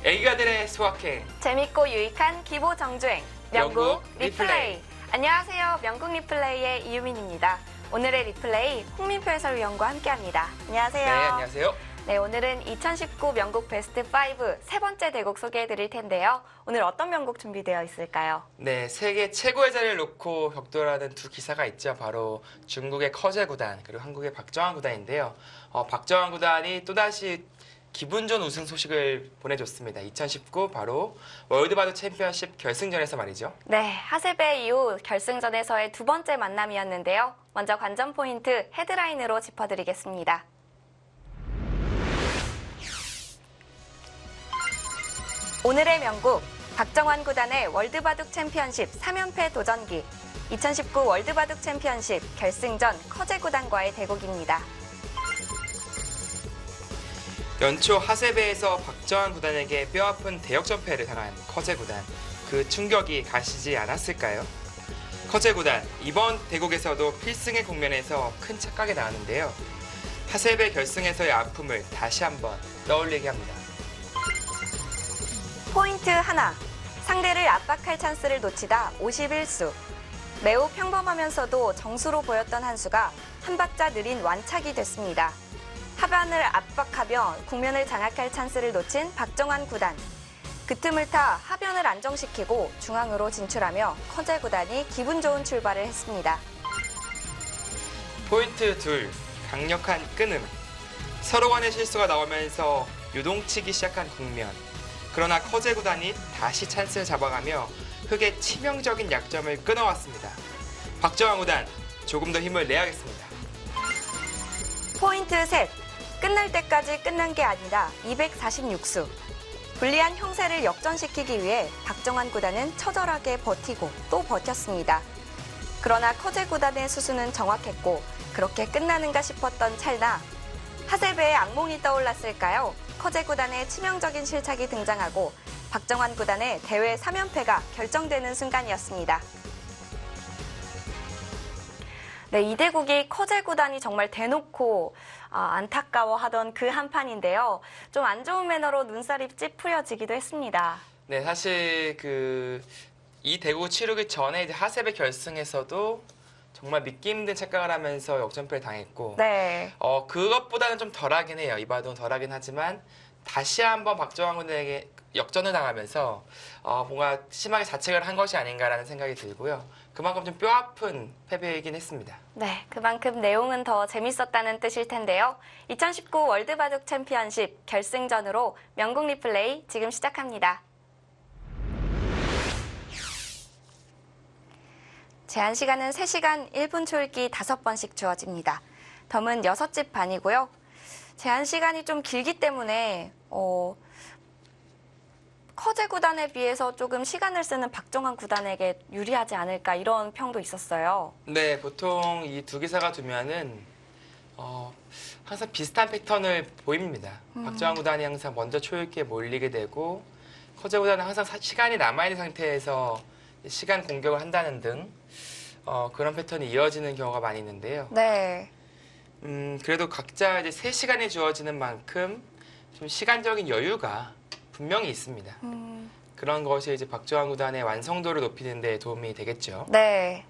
애기가들의 수학행 재밌고 유익한 기보 정주행 명국 명국 리플레이. 리플레이. 안녕하세요. 명국 리플레이의 이유민입니다. 오늘의 리플레이 홍민표 해설위원과 함께합니다. 안녕하세요. 네, 안녕하세요. 네, 오늘은 2019 명곡 베스트 5 세 번째 대곡 소개해드릴 텐데요. 오늘 어떤 명곡 준비되어 있을까요? 네, 세계 최고의 자리를 놓고 격돌하는 두 기사가 있죠. 바로 중국의 커제 구단 그리고 한국의 박정환 구단인데요. 박정환 구단이 또다시 기분 좋은 우승 소식을 보내줬습니다. 2019 바로 월드바둑 챔피언십 결승전에서 말이죠. 네, 하세배 이후 결승전에서의 두 번째 만남이었는데요. 먼저 관전 포인트 헤드라인으로 짚어드리겠습니다. 오늘의 명곡, 박정환 구단의 월드바둑 챔피언십 3연패 도전기, 2019 월드바둑 챔피언십 결승전 커제 구단과의 대곡입니다. 연초 하세배에서 박정환 구단에게 뼈아픈 대역전패를 당한 커제 구단. 그 충격이 가시지 않았을까요? 커제 구단, 이번 대국에서도 필승의 국면에서 큰 착각이 나왔는데요. 하세배 결승에서의 아픔을 다시 한번 떠올리게 합니다. 포인트 하나, 상대를 압박할 찬스를 놓치다 51수. 매우 평범하면서도 정수로 보였던 한 수가 한 박자 느린 완착이 됐습니다. 하반을 압박하며 국면을 장악할 찬스를 놓친 박정환 구단. 그 틈을 타 하변을 안정시키고 중앙으로 진출하며 커제 구단이 기분 좋은 출발을 했습니다. 포인트 둘, 강력한 끊음. 서로 간의 실수가 나오면서 유동치기 시작한 국면. 그러나 커제 구단이 다시 찬스를 잡아가며 흑의 치명적인 약점을 끊어왔습니다. 박정환 구단, 조금 더 힘을 내야겠습니다. 포인트 셋, 끝날 때까지 끝난 게 아니라 246수. 불리한 형세를 역전시키기 위해 박정환 구단은 처절하게 버티고 또 버텼습니다. 그러나 커제 구단의 수수는 정확했고 그렇게 끝나는가 싶었던 찰나 하세배의 악몽이 떠올랐을까요? 커제 구단의 치명적인 실책이 등장하고 박정환 구단의 대회 3연패가 결정되는 순간이었습니다. 네, 이 대국이 커제 구단이 정말 대놓고 안타까워하던 그 한판인데요. 좀 안 좋은 매너로 눈살이 찌푸려지기도 했습니다. 네, 사실 이 대국 치르기 전에 이제 하세배 결승에서도 정말 믿기 힘든 착각을 하면서 역전패를 당했고, 네. 그것보다는 좀 덜하긴 해요. 이 바둑은 덜하긴 하지만 다시 한번 박정환 군에게 역전을 당하면서 뭔가 심하게 자책을 한 것이 아닌가라는 생각이 들고요. 그만큼 좀 뼈아픈 패배이긴 했습니다. 네, 그만큼 내용은 더 재밌었다는 뜻일 텐데요. 2019 월드바둑 챔피언십 결승전으로 명곡 리플레이 지금 시작합니다. 제한 시간은 3시간 1분 초읽기 5번씩 주어집니다. 덤은 6집 반이고요. 제한 시간이 좀 길기 때문에 커제 구단에 비해서 조금 시간을 쓰는 박정환 구단에게 유리하지 않을까 이런 평도 있었어요. 네, 보통 이 두 기사가 두면은 항상 비슷한 패턴을 보입니다. 박정환 구단이 항상 먼저 초읽기에 몰리게 되고 커제 구단은 항상 시간이 남아있는 상태에서 시간 공격을 한다는 등 그런 패턴이 이어지는 경우가 많이 있는데요. 네. 그래도 각자 이제 3시간이 주어지는 만큼 좀 시간적인 여유가 분명히 있습니다. 그런 것이 이제 박정환 구단의 완성도를 높이는 데 도움이 되겠죠. 네.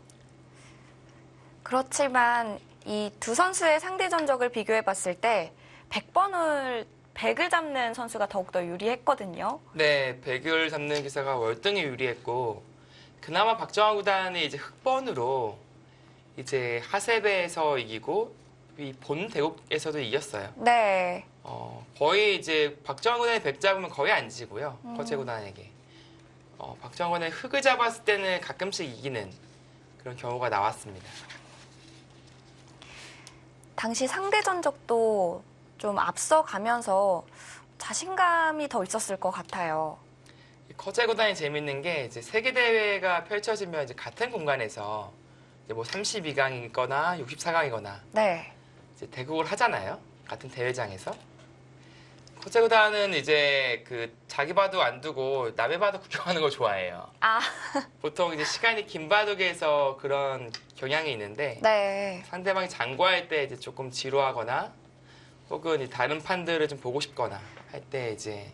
그렇지만 이 두 선수의 상대 전적을 비교해 봤을 때 100을 잡는 선수가 더욱더 유리했거든요. 네, 100을 잡는 기사가 월등히 유리했고 그나마 박정환 구단이 이제 흑번으로 이제 하세배에서 이기고 이 본 대국에서도 이겼어요. 네. 거의 이제 박정환 구단이 100 잡으면 거의 안 지고요. 커제 구단에게. 박정환 구단이 흑을 잡았을 때는 가끔씩 이기는 그런 경우가 나왔습니다. 당시 상대 전적도 좀 앞서가면서 자신감이 더 있었을 것 같아요. 커제 구단이 재밌는 게 이제 세계 대회가 펼쳐지면 이제 같은 공간에서 이제 뭐 32강이거나 64강이거나 네. 이제 대국을 하잖아요. 같은 대회장에서. 커제 구단은 이제 자기 바둑 안 두고 남의 바둑 구경하는 거 좋아해요. 보통 이제 시간이 긴 바둑에서 그런 경향이 있는데 네. 상대방이 장구할 때 이제 조금 지루하거나 혹은 다른 판들을 좀 보고 싶거나 할 때 이제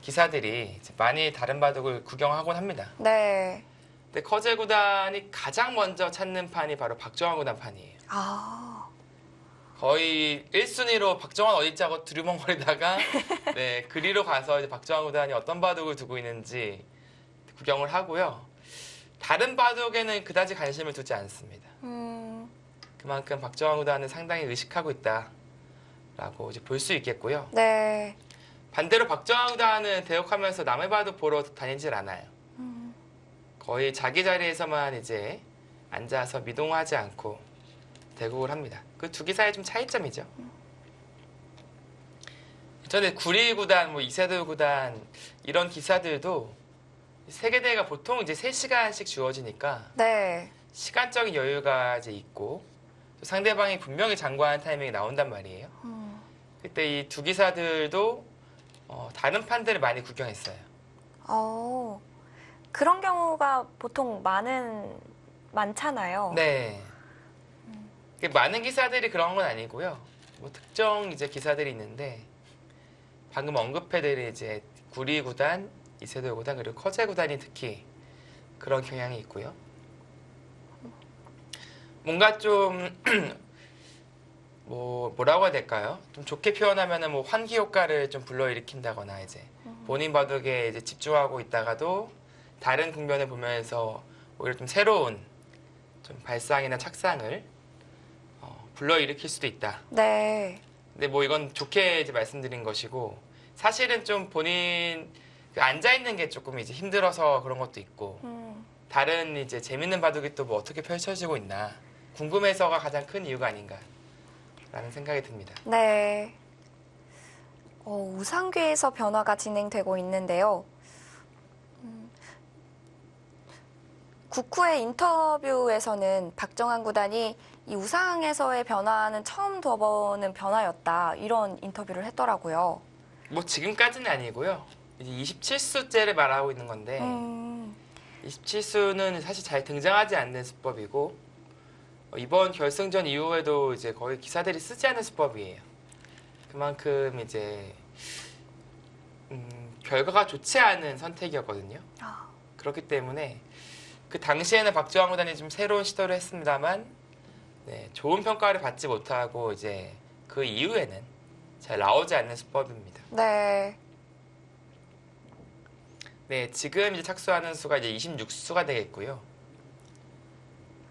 기사들이 이제 많이 다른 바둑을 구경하곤 합니다. 네. 근데 커제 구단이 가장 먼저 찾는 판이 바로 박정환 구단 판이에요. 아, 거의 1순위로 박정환 어딨지 하고 두리번거리다가 네, 그리로 가서 이제 박정환 구단이 어떤 바둑을 두고 있는지 구경을 하고요. 다른 바둑에는 그다지 관심을 두지 않습니다. 그만큼 박정환 구단은 상당히 의식하고 있다라고 이제 볼 수 있겠고요. 네. 반대로 박정환 구단은 대역하면서 남의 바둑 보러 다니질 않아요. 거의 자기 자리에서만 이제 앉아서 미동하지 않고 대국을 합니다. 그 두 기사의 좀 차이점이죠. 전에 구리 구단, 뭐 이세돌 구단 이런 기사들도 세계대회가 보통 이제 3시간씩 주어지니까 네. 시간적인 여유가 이제 있고 또 상대방이 분명히 장구하는 타이밍이 나온단 말이에요. 그때 이 두 기사들도 다른 판들을 많이 구경했어요. 그런 경우가 보통 많잖아요. 네. 많은 기사들이 그런 건 아니고요. 뭐 특정 이제 기사들이 있는데 방금 언급해드린 이제 구리 구단, 이세돌 구단 그리고 커제 구단이 특히 그런 경향이 있고요. 뭔가 좀 뭐라고 해야 될까요? 좀 좋게 표현하면은 뭐 환기 효과를 좀 불러일으킨다거나 이제 본인 바둑에 이제 집중하고 있다가도 다른 국면을 보면서 오히려 좀 새로운 좀 발상이나 착상을 불러일으킬 수도 있다. 네. 근데 뭐 이건 좋게 이제 말씀드린 것이고 사실은 좀 본인 앉아 있는 게 조금 이제 힘들어서 그런 것도 있고 다른 이제 재밌는 바둑이 또 뭐 어떻게 펼쳐지고 있나 궁금해서가 가장 큰 이유가 아닌가라는 생각이 듭니다. 네. 우상궤에서 변화가 진행되고 있는데요. 국후의 인터뷰에서는 박정환 구단이 이 우상에서의 변화는 처음 둬보는 변화였다. 이런 인터뷰를 했더라고요. 뭐 지금까지는 아니고요. 이제 27수째를 말하고 있는 건데 27수는 사실 잘 등장하지 않는 수법이고 이번 결승전 이후에도 이제 거의 기사들이 쓰지 않는 수법이에요. 그만큼 이제 결과가 좋지 않은 선택이었거든요. 그렇기 때문에 그 당시에는 박정환 구단이 좀 새로운 시도를 했습니다만 네, 좋은 평가를 받지 못하고 이제 그 이후에는 잘 나오지 않는 수법입니다. 네. 네, 지금 이제 착수하는 수가 이제 26수가 되겠고요.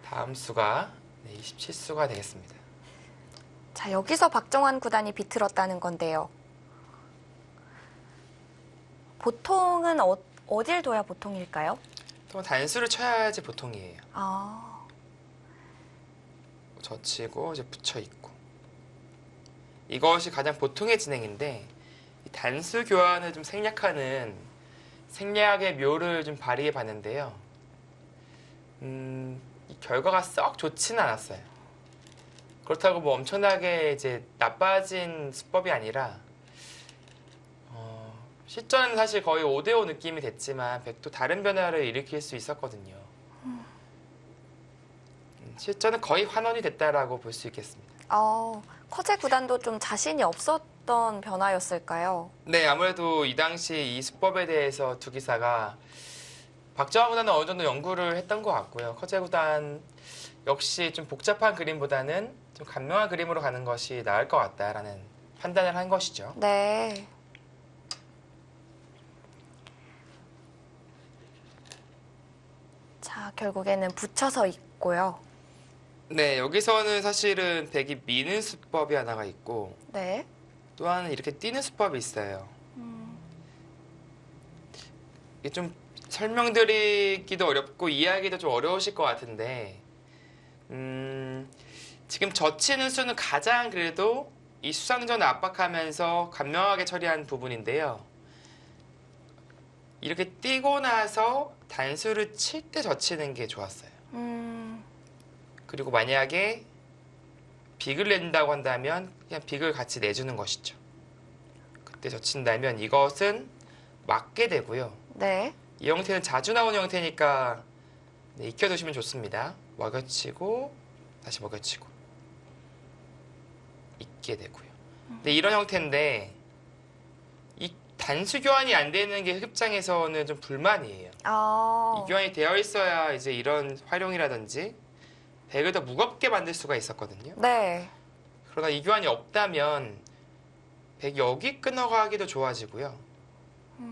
다음 수가 27수가 되겠습니다. 자, 여기서 박정환 구단이 비틀었다는 건데요. 보통은 어딜 둬야 보통일까요? 또 단수를 쳐야지 보통이에요. 젖히고 이제 붙여 있고 이것이 가장 보통의 진행인데 이 단수 교환을 좀 생략하는 생략의 묘를 좀 발휘해 봤는데요. 이 결과가 썩 좋지는 않았어요. 그렇다고 뭐 엄청나게 이제 나빠진 수법이 아니라 실전은 사실 거의 5대5 느낌이 됐지만 백도 다른 변화를 일으킬 수 있었거든요. 실전은 거의 환원이 됐다라고 볼 수 있겠습니다. 커제 구단도 좀 자신이 없었던 변화였을까요? 네, 아무래도 이 당시 이 수법에 대해서 두 기사가 박정환 구단은 어느 정도 연구를 했던 것 같고요. 커제 구단 역시 좀 복잡한 그림보다는 좀 간명한 그림으로 가는 것이 나을 것 같다라는 판단을 한 것이죠. 네. 자, 결국에는 붙여서 있고요. 네, 여기서는 사실은 백이 미는 수법이 하나가 있고 네. 또 하나는 이렇게 뛰는 수법이 있어요. 이게 좀 설명드리기도 어렵고 이해하기도 좀 어려우실 것 같은데 지금 젖히는 수는 가장 그래도 이 수상전을 압박하면서 간명하게 처리한 부분인데요. 이렇게 뛰고 나서 단수를 칠 때 젖히는 게 좋았어요. 그리고 만약에 빅을 낸다고 한다면 그냥 빅을 같이 내주는 것이죠. 그때 젖힌다면 이것은 맞게 되고요. 네. 이 형태는 자주 나오는 형태니까 네, 익혀두시면 좋습니다. 먹여치고 다시 먹여치고 익게 되고요. 근데 이런 형태인데 단수 교환이 안 되는 게 흑입장에서는 좀 불만이에요. 아, 이 교환이 되어 있어야 이제 이런 활용이라든지 백을 더 무겁게 만들 수가 있었거든요. 네. 그러나 이 교환이 없다면 백이 여기 끊어가기도 좋아지고요.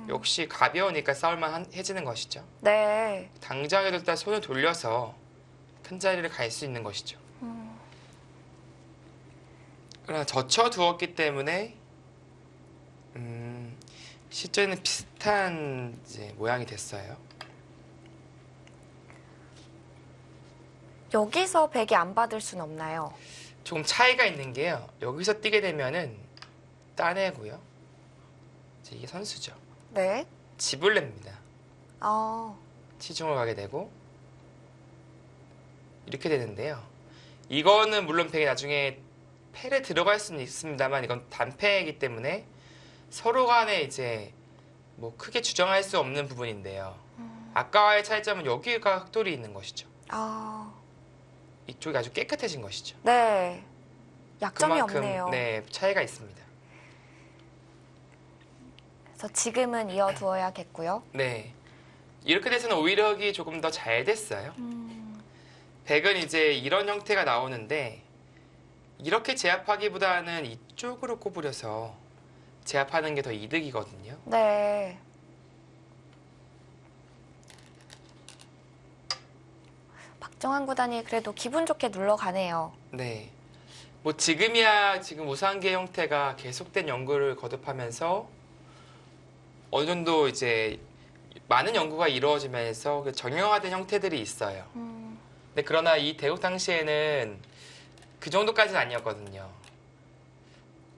역시 가벼우니까 싸울만 해지는 것이죠. 네. 당장에도 일단 손을 돌려서 큰 자리를 갈 수 있는 것이죠. 그러나 젖혀두었기 때문에 실제는 비슷한 이제 모양이 됐어요. 여기서 백이 안 받을 순 없나요? 조금 차이가 있는 게요. 여기서 뛰게 되면은 따내고요. 이제 이게 선수죠. 네. 집을 냅니다. 아, 치중을 가게 되고 이렇게 되는데요. 이거는 물론 백이 나중에 패에 들어갈 수는 있습니다만 이건 단패이기 때문에 서로 간에 이제 뭐 크게 주장할 수 없는 부분인데요. 아까와의 차이점은 여기가 흑돌이 있는 것이죠. 아, 이쪽이 아주 깨끗해진 것이죠. 네. 약점이 그만큼 없네요. 네, 차이가 있습니다. 그래서 지금은 이어두어야겠고요. 네. 이렇게 돼서는 오히려 흑이 조금 더 잘 됐어요. 백은 이제 이런 형태가 나오는데 이렇게 제압하기보다는 이쪽으로 꼬부려서 제압하는 게 더 이득이거든요. 네. 박정환 구단이 그래도 기분 좋게 눌러가네요. 네. 뭐 지금이야 지금 우상계 형태가 계속된 연구를 거듭하면서 어느 정도 이제 많은 연구가 이루어지면서 그 정형화된 형태들이 있어요. 근데 그러나 이 대국 당시에는 그 정도까지는 아니었거든요.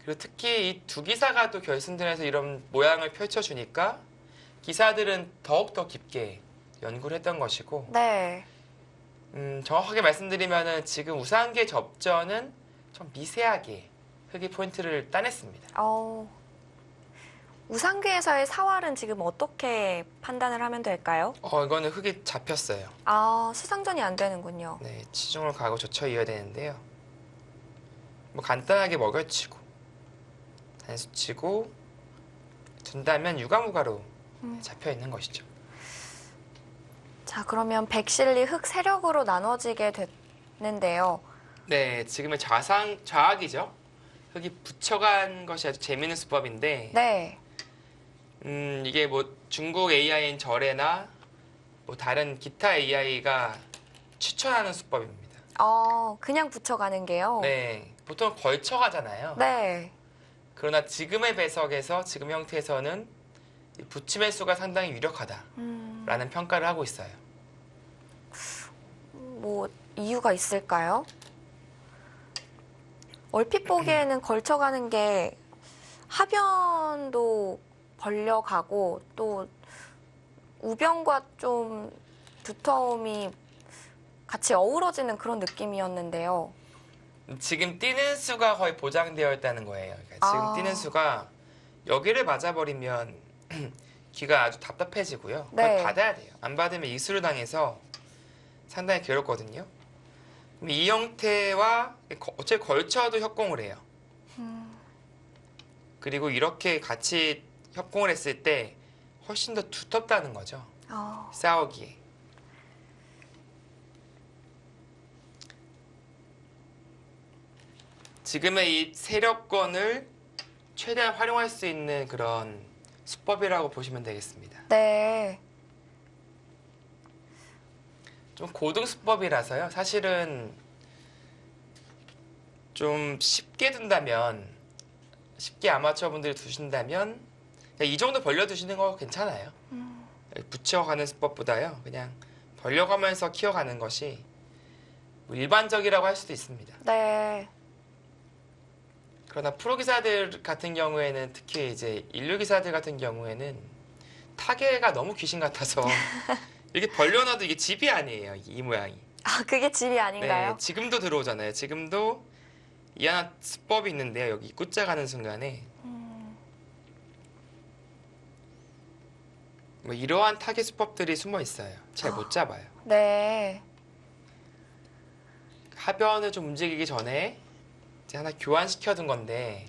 그리고 특히 이 두 기사가 또 결승전에서 이런 모양을 펼쳐주니까 기사들은 더욱더 깊게 연구를 했던 것이고 네. 정확하게 말씀드리면은 지금 우상계 접전은 좀 미세하게 흑이 포인트를 따냈습니다. 우상계에서의 사활은 지금 어떻게 판단을 하면 될까요? 이거는 흑이 잡혔어요. 아, 수상전이 안 되는군요. 네, 치중을 가고 젖혀 이어야 되는데요. 뭐 간단하게 먹여치고 단수치고 둔다면 유가무가로 잡혀 있는 것이죠. 자, 그러면 백실리 흑 세력으로 나눠지게 됐는데요. 네, 지금의 좌악이죠. 흑이 붙여간 것이 아주 재미있는 수법인데 네. 이게 뭐 중국 AI인 절에나 뭐 다른 기타 AI가 추천하는 수법입니다. 그냥 붙여가는 게요? 네, 보통 걸쳐가잖아요. 네. 그러나 지금의 배석에서 지금 형태에서는 이 붙임의 수가 상당히 유력하다라는 평가를 하고 있어요. 뭐 이유가 있을까요? 얼핏 보기에는 걸쳐가는 게 하변도 벌려가고 또 우변과 좀 두터움이 같이 어우러지는 그런 느낌이었는데요. 지금 뛰는 수가 거의 보장되어 있다는 거예요. 그러니까 지금 뛰는 수가 여기를 맞아버리면 귀가 아주 답답해지고요. 그걸 네. 받아야 돼요. 안 받으면 이수를 당해서 상당히 괴롭거든요. 그럼 이 형태와 어차피 걸쳐도 협공을 해요. 그리고 이렇게 같이 협공을 했을 때 훨씬 더 두텁다는 거죠. 싸우기에. 지금의 이 세력권을 최대한 활용할 수 있는 그런 수법이라고 보시면 되겠습니다. 네. 좀 고등 수법이라서요. 사실은 좀 쉽게 둔다면, 쉽게 아마추어 분들이 두신다면 그냥 이 정도 벌려두시는 거 괜찮아요. 붙여가는 수법보다요. 그냥 벌려가면서 키워가는 것이 뭐 일반적이라고 할 수도 있습니다. 네. 그러나 프로 기사들 같은 경우에는 특히 이제 인류 기사들 같은 경우에는 타겟가 너무 귀신 같아서 이렇게 벌려놔도 이게 집이 아니에요. 이 모양이. 그게 집이 아닌가요? 네, 지금도 들어오잖아요. 지금도 이 하나 수법이 있는데요. 여기 꽂자 가는 순간에 뭐 이러한 타겟 수법들이 숨어 있어요. 잘 못 잡아요. 네. 하변을 좀 움직이기 전에 이제 하나 교환시켜둔 건데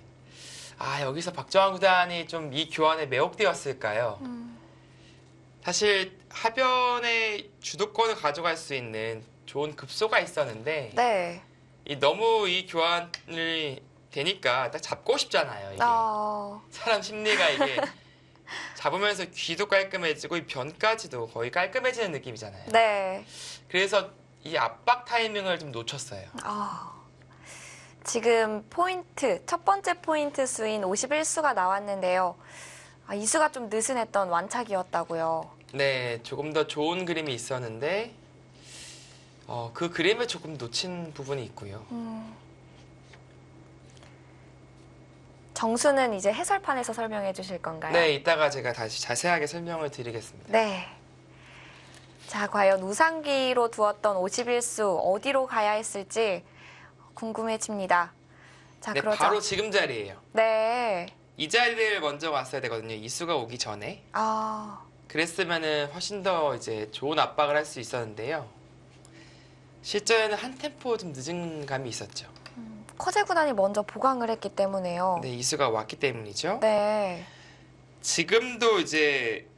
여기서 박정환 구단이 좀 이 교환에 매혹되었을까요? 사실 하변의 주도권을 가져갈 수 있는 좋은 급소가 있었는데 네. 너무 이 교환을 되니까 딱 잡고 싶잖아요. 이게 사람 심리가 이게 잡으면서 귀도 깔끔해지고 이 변까지도 거의 깔끔해지는 느낌이잖아요. 네. 그래서 이 압박 타이밍을 좀 놓쳤어요. 지금 첫 번째 포인트 수인 51수가 나왔는데요. 이 수가 좀 느슨했던 완착이었다고요. 네, 조금 더 좋은 그림이 있었는데 그 그림을 조금 놓친 부분이 있고요. 정수는 이제 해설판에서 설명해 주실 건가요? 네, 이따가 제가 다시 자세하게 설명을 드리겠습니다. 네. 자, 과연 우상기로 두었던 51수 어디로 가야 했을지 궁금해집니다. 자, 네, 그러자. 바로 지금 자리예요. 네. 이 자리를 먼저 왔어야 되거든요. 이 수가 오기 전에. 그랬으면은 훨씬 더 이제 좋은 압박을 할 수 있었는데요. 실전에는 한 템포 좀 늦은 감이 있었죠. 커제 구단이 먼저 보강을 했기 때문에요. 네, 이 수가 왔기 때문이죠. 네. 지금도 이제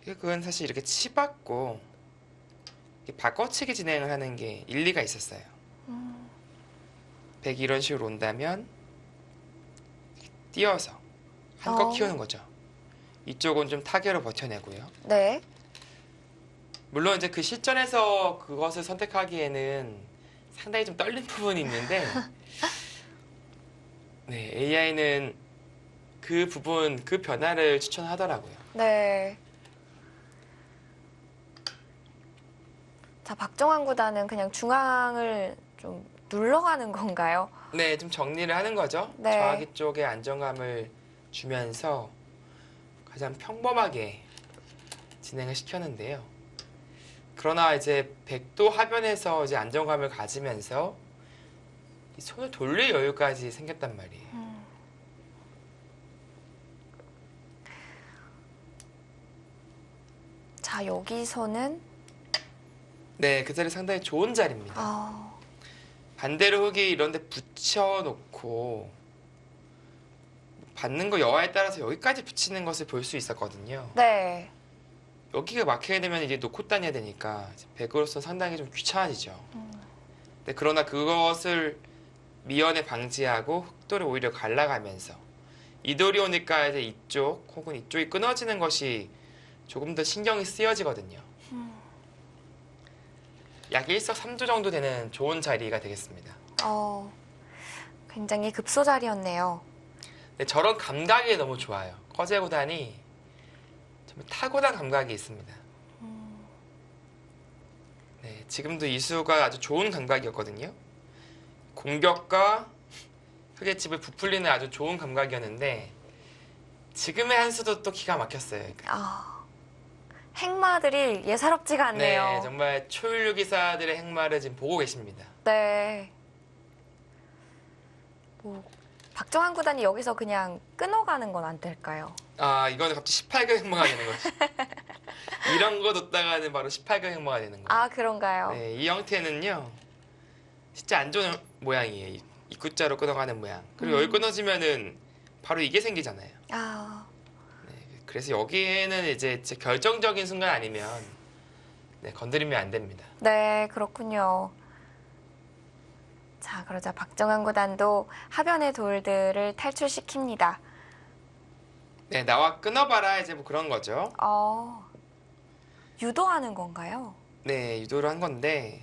그건 사실 이렇게 치받고 바꿔치기 진행을 하는 게 일리가 있었어요. 100 이런 식으로 온다면 띄어서 한껏 키우는 거죠. 이쪽은 좀 타개로 버텨내고요. 네. 물론 이제 그 실전에서 그것을 선택하기에는 상당히 좀 떨린 부분이 있는데 네, AI는 그 부분, 그 변화를 추천하더라고요. 네. 자, 박정환 구단은 그냥 중앙을 좀 눌러가는 건가요? 네, 좀 정리를 하는 거죠. 네. 저하기 쪽에 안정감을 주면서 가장 평범하게 진행을 시켰는데요. 그러나 이제 백도 하변에서 이제 안정감을 가지면서 이 손을 돌릴 여유까지 생겼단 말이에요. 자, 여기서는 네, 그 자리 상당히 좋은 자리입니다. 반대로 흙이 이런 데 붙여놓고 받는 거 여하에 따라서 여기까지 붙이는 것을 볼 수 있었거든요. 네. 여기가 막히게 되면 이제 놓고 다녀야 되니까 백으로서 상당히 좀 귀찮아지죠. 네, 그러나 그것을 미연에 방지하고 흑돌을 오히려 갈라가면서 이 돌이 오니까 이제 이쪽 혹은 이쪽이 끊어지는 것이 조금 더 신경이 쓰여지거든요. 약 일석삼조 정도 되는 좋은 자리가 되겠습니다. 굉장히 급소 자리였네요. 네, 저런 감각이 너무 좋아요. 커제 구단이 정말 타고난 감각이 있습니다. 네, 지금도 이수가 아주 좋은 감각이었거든요. 공격과 흙의 칩을 부풀리는 아주 좋은 감각이었는데 지금의 한 수도 또 기가 막혔어요. 행마들이 예사롭지가 않네요. 네, 정말 초일류 기사들의 행마를 지금 보고 계십니다. 네. 박정환 구단이 여기서 그냥 끊어가는 건 안 될까요? 이거는 갑자기 18금 행마가 되는 거죠. 이런 거 뒀다가는 바로 18금 행마가 되는 거예요. 그런가요? 네, 이 형태는요. 진짜 안 좋은 모양이에요. 입구자로 끊어가는 모양. 그리고 여기 끊어지면은 바로 이게 생기잖아요. 네, 그래서 여기에는 이제 결정적인 순간 아니면 건드리면 안 됩니다. 네, 그렇군요. 자, 그러자 박정환 구단도 하변의 돌들을 탈출시킵니다. 네, 나와 끊어봐라 이제 뭐 그런 거죠. 유도하는 건가요? 네, 유도를 한 건데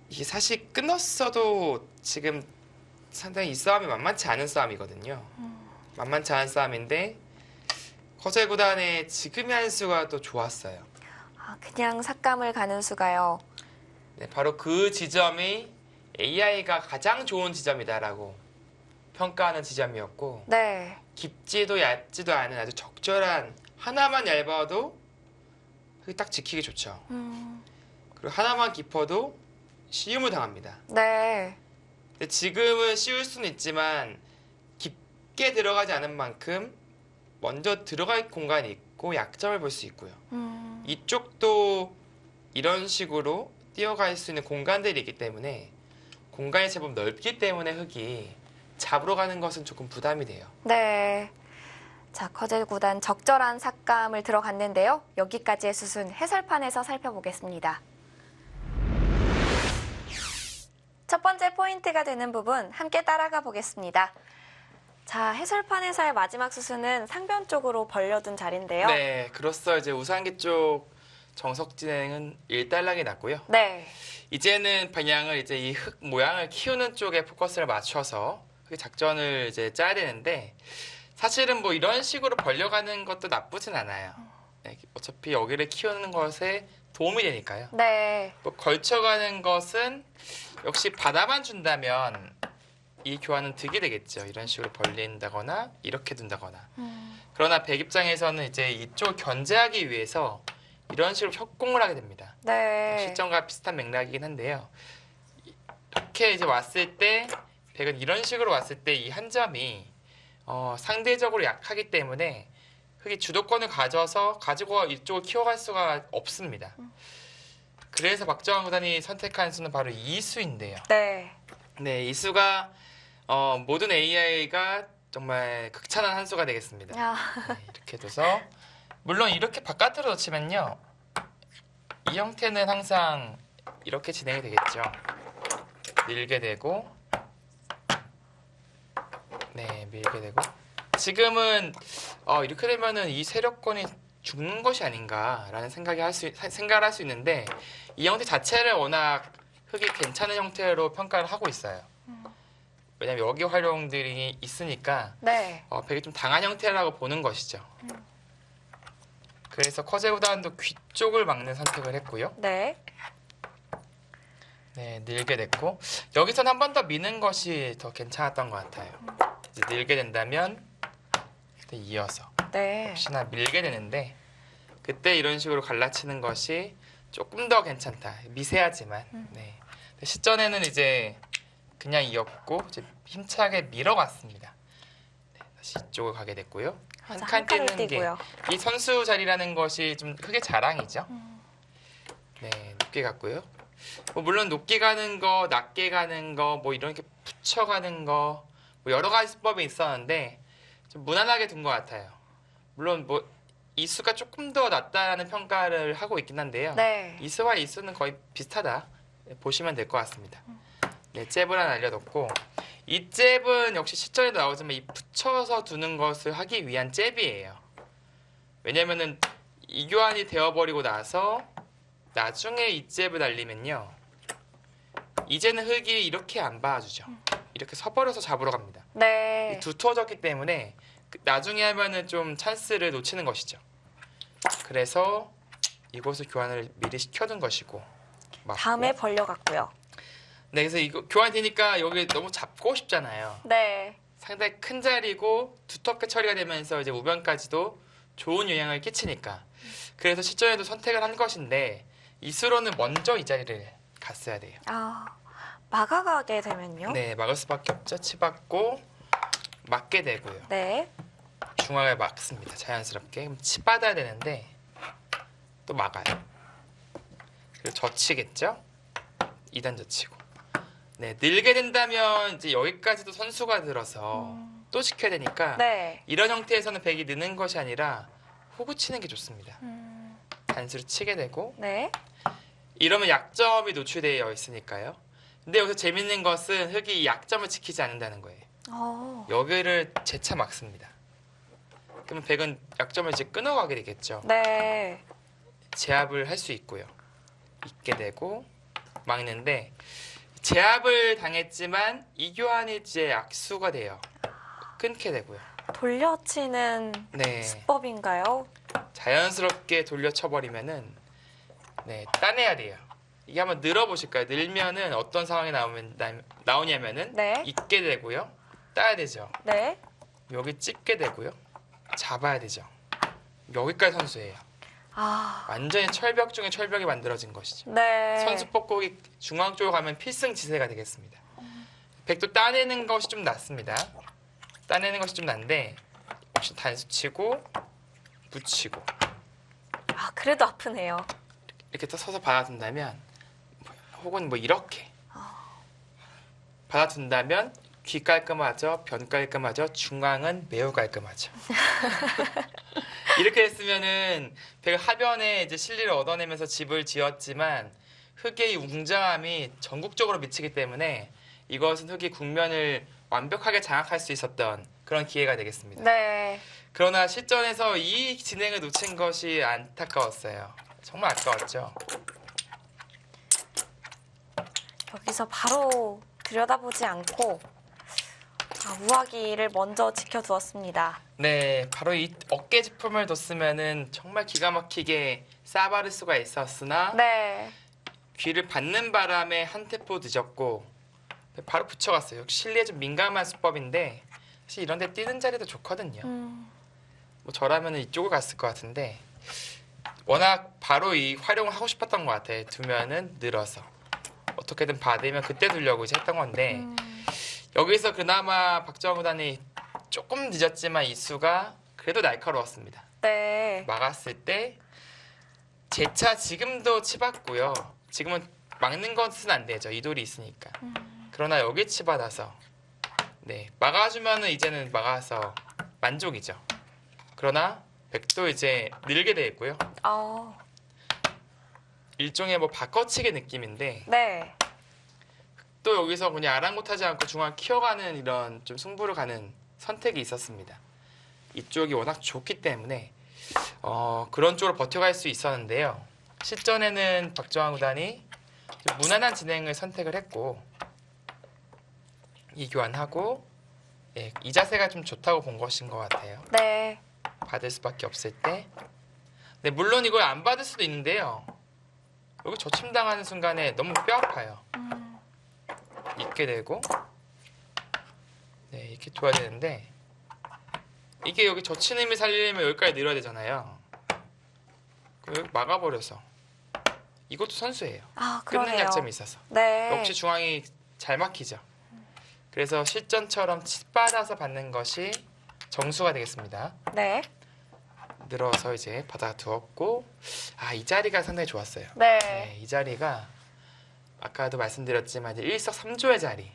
이게 사실 끊었어도 지금 상당히 이 싸움이 만만치 않은 싸움이거든요. 만만치 않은 싸움인데 커제 구단의 지금의 한 수가 또 좋았어요. 그냥 삭감을 가는 수가요. 네, 바로 그 지점이 AI가 가장 좋은 지점이다라고 평가하는 지점이었고 네. 깊지도 얕지도 않은 아주 적절한 하나만 얇아도 딱 지키기 좋죠. 그리고 하나만 깊어도 시움을 당합니다. 네. 근데 지금은 쉬울 수는 있지만 깊게 들어가지 않은 만큼 먼저 들어갈 공간이 있고 약점을 볼 수 있고요. 이쪽도 이런 식으로 뛰어갈 수 있는 공간들이 있기 때문에 공간이 제법 넓기 때문에 흙이 잡으러 가는 것은 조금 부담이 돼요. 네. 자, 커제 구단 적절한 삭감을 들어갔는데요. 여기까지의 수순 해설판에서 살펴보겠습니다. 첫 번째 포인트가 되는 부분 함께 따라가 보겠습니다. 자, 해설판에서의 마지막 수순은 상변 쪽으로 벌려둔 자리인데요. 네, 그로써 이제 우상기 쪽 정석 진행은 일단락이 났고요. 네. 이제는 방향을 이제 이 흙 모양을 키우는 쪽에 포커스를 맞춰서 그 작전을 이제 짜야 되는데 사실은 뭐 이런 식으로 벌려가는 것도 나쁘진 않아요. 네, 어차피 여기를 키우는 것에 도움이 되니까요. 네. 뭐 걸쳐가는 것은 역시 받아만 준다면 이 교환은 득이 되겠죠. 이런 식으로 벌린다거나 이렇게 둔다거나. 그러나 백 입장에서는 이제 이쪽을 견제하기 위해서 이런 식으로 협공을 하게 됩니다. 네. 실전과 비슷한 맥락이긴 한데요. 이렇게 이제 왔을 때 백은 이런 식으로 왔을 때 이 한 점이 상대적으로 약하기 때문에 흙이 주도권을 가지고 이쪽을 키워갈 수가 없습니다. 그래서 박정환 구단이 선택한 수는 바로 이 수인데요. 네. 네, 이 수가 모든 AI가 정말 극찬한 한 수가 되겠습니다. 네, 이렇게 둬서 물론 이렇게 바깥으로 놓치면요. 이 형태는 항상 이렇게 진행이 되겠죠. 밀게 되고 네, 밀게 되고 지금은 이렇게 되면은 이 세력권이 죽는 것이 아닌가라는 생각을 할 수 있는데 이 형태 자체를 워낙 흙이 괜찮은 형태로 평가를 하고 있어요. 왜냐면 여기 활용들이 있으니까 네. 백이 좀 당한 형태라고 보는 것이죠. 그래서 커제 구단도 귀 쪽을 막는 선택을 했고요. 네. 네, 늘게 됐고 여기선 한 번 더 미는 것이 더 괜찮았던 것 같아요. 이제 늘게 된다면 이어서 네. 혹시나 밀게 되는데 그때 이런 식으로 갈라치는 것이 조금 더 괜찮다. 미세하지만 네. 시전에는 이제 그냥 이었고 이제 힘차게 밀어갔습니다. 네, 다시 이쪽을 가게 됐고요. 한 칸 칸을 뛰는 게 뛰고요. 이 선수 자리라는 것이 좀 크게 자랑이죠. 네, 높게 갔고요. 뭐 물론 높게 가는 거, 낮게 가는 거, 뭐 이렇게 붙여가는 거, 뭐 여러 가지 수법이 있었는데 좀 무난하게 둔 것 같아요. 물론 뭐 이수가 조금 더 낫다라는 평가를 하고 있긴 한데요. 네. 이수와 이수는 거의 비슷하다 보시면 될 것 같습니다. 네, 잽을 하나 알려뒀고 이 잽은 역시 시전에도 나오지만 이 붙여서 두는 것을 하기 위한 잽이에요. 왜냐면은 이교환이 되어버리고 나서 나중에 이 잽을 날리면요. 이제는 흙이 이렇게 안 봐주죠. 이렇게 서버려서 잡으러 갑니다. 네. 두터워졌기 때문에 나중에 하면은 좀 찬스를 놓치는 것이죠. 그래서 이곳을 교환을 미리 시켜둔 것이고 맞고. 다음에 벌려갔고요. 네, 그래서 이거 교환되니까 여기 너무 잡고 싶잖아요. 네. 상당히 큰 자리고 두텁게 처리가 되면서 이제 우변까지도 좋은 영향을 끼치니까 그래서 시점에도 선택을 한 것인데 이수로는 먼저 이 자리를 갔어야 돼요. 아, 막아가게 되면요? 네, 막을 수밖에 없죠. 치받고 맞게 되고요. 네. 중앙을 막습니다. 자연스럽게. 그럼 치받아야 되는데 또 막아요. 그리고 젖히겠죠? 2단 젖히고. 네, 늘게 된다면 이제 여기까지도 선수가 들어서 또 지켜야 되니까 네. 이런 형태에서는 백이 느는 것이 아니라 호구 치는 게 좋습니다. 단수를 치게 되고 네. 이러면 약점이 노출되어 있으니까요. 근데 여기서 재밌는 것은 흙이 이 약점을 지키지 않는다는 거예요. 여기를 재차 막습니다. 그러면 백은 약점을 이제 끊어가게 되겠죠. 네. 제압을 할 수 있고요. 있게 되고 막는데 제압을 당했지만 이교환이 이제 악수가 돼요. 끊게 되고요. 돌려치는 네, 수법인가요? 자연스럽게 돌려쳐버리면은 네, 따내야 돼요. 이게 한번 늘어보실까요? 늘면은 어떤 상황이 나오냐면은 네. 있게 되고요. 따야 되죠. 네. 여기 찝게 되고요. 잡아야 되죠. 여기까지 선수예요. 아, 완전히 철벽 중에 철벽이 만들어진 것이죠. 네. 선수 뽑고기 중앙 쪽으로 가면 필승지세가 되겠습니다. 백도 따내는 것이 좀 낫습니다. 따내는 것이 좀 난데 혹시 단수 치고 붙이고 아, 그래도 아프네요. 이렇게 또 서서 받아둔다면 혹은 뭐 이렇게 받아둔다면 귀 깔끔하죠. 변 깔끔하죠. 중앙은 매우 깔끔하죠. 이렇게 했으면은 배가 하변에 이제 실리를 얻어내면서 집을 지었지만 흙의 웅장함이 전국적으로 미치기 때문에 이것은 흙이 국면을 완벽하게 장악할 수 있었던 그런 기회가 되겠습니다. 네. 그러나 실전에서 이 진행을 놓친 것이 안타까웠어요. 정말 아까웠죠. 여기서 바로 들여다보지 않고 우아기를 먼저 지켜두었습니다. 네, 바로 이 어깨 짚음을 뒀으면은 정말 기가 막히게 싸바를 수가 있었으나 네. 귀를 받는 바람에 한 템포 늦었고 바로 붙여갔어요. 역시 실리에 좀 민감한 수법인데 사실 이런 데 뛰는 자리도 좋거든요. 뭐 저라면 이쪽을 갔을 것 같은데 워낙 바로 이 활용을 하고 싶었던 것 같아요. 두면은 늘어서 어떻게든 받으면 그때 두려고 이제 했던 건데 여기서 그나마 박정환 구단이 조금 늦었지만 이수가 그래도 날카로웠습니다. 네. 막았을 때 재차 지금도 치받고요. 지금은 막는 것은 안 되죠. 이 돌이 있으니까. 그러나 여기 치받아서 네 막아주면은 이제는 막아서 만족이죠. 그러나 백도 이제 늘게 돼 있고요. 일종의 뭐 바꿔치기 느낌인데 네. 또 여기서 그냥 아랑곳하지 않고 중앙 키워가는 이런 좀 승부를 가는 선택이 있었습니다. 이쪽이 워낙 좋기 때문에 그런 쪽으로 버텨갈 수 있었는데요. 실전에는 박정환 구단이 좀 무난한 진행을 선택을 했고 이 교환하고 예, 이 자세가 좀 좋다고 본 것인 것 같아요. 네. 받을 수밖에 없을 때. 네, 물론 이걸 안 받을 수도 있는데요. 여기 조침당하는 순간에 너무 뼈 아파요. 있게 되고 네, 이렇게 둬야 되는데 이게 여기 젖힌 힘을 살리려면 여기까지 늘어야 되잖아요. 여기 막아버려서 이것도 선수예요. 그러네요. 끊는 약점이 있어서. 네. 역시 중앙이 잘 막히죠. 그래서 실전처럼 치받아서 받는 것이 정수가 되겠습니다. 네. 늘어서 이제 받아 두었고 이 자리가 상당히 좋았어요. 네. 네, 이 자리가 아까도 말씀드렸지만 이제 일석삼조의 자리.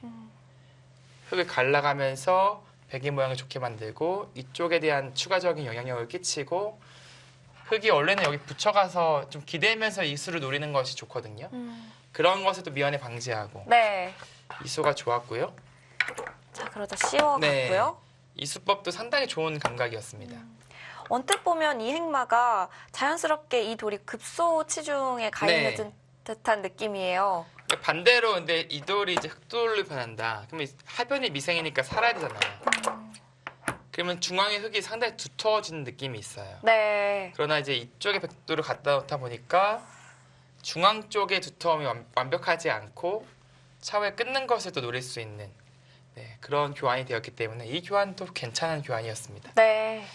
흙을 갈라가면서 배기 모양을 좋게 만들고 이쪽에 대한 추가적인 영향력을 끼치고 흙이 원래는 여기 붙여가서 좀 기대면서 이수를 노리는 것이 좋거든요. 그런 것을 또 미연에 방지하고 네. 이수가 좋았고요. 자, 그러다 씌워갔고요. 이수법도 상당히 좋은 감각이었습니다. 언뜻 보면 이 행마가 자연스럽게 이 돌이 급소 치중에 가 있는 네. 듯한 느낌이에요. 반대로 근데 이 돌이 이제 흙돌로 변한다. 그러면 하변이 미생이니까 살아야 되잖아요. 그러면 중앙의 흙이 상당히 두터워지는 느낌이 있어요. 네. 그러나 이제 이쪽에 백도를 갖다 놓다 보니까 중앙 쪽의 두터움이 완벽하지 않고 차후에 끊는 것을 또 노릴 수 있는 그런 교환이 되었기 때문에 이 교환도 괜찮은 교환이었습니다. 네.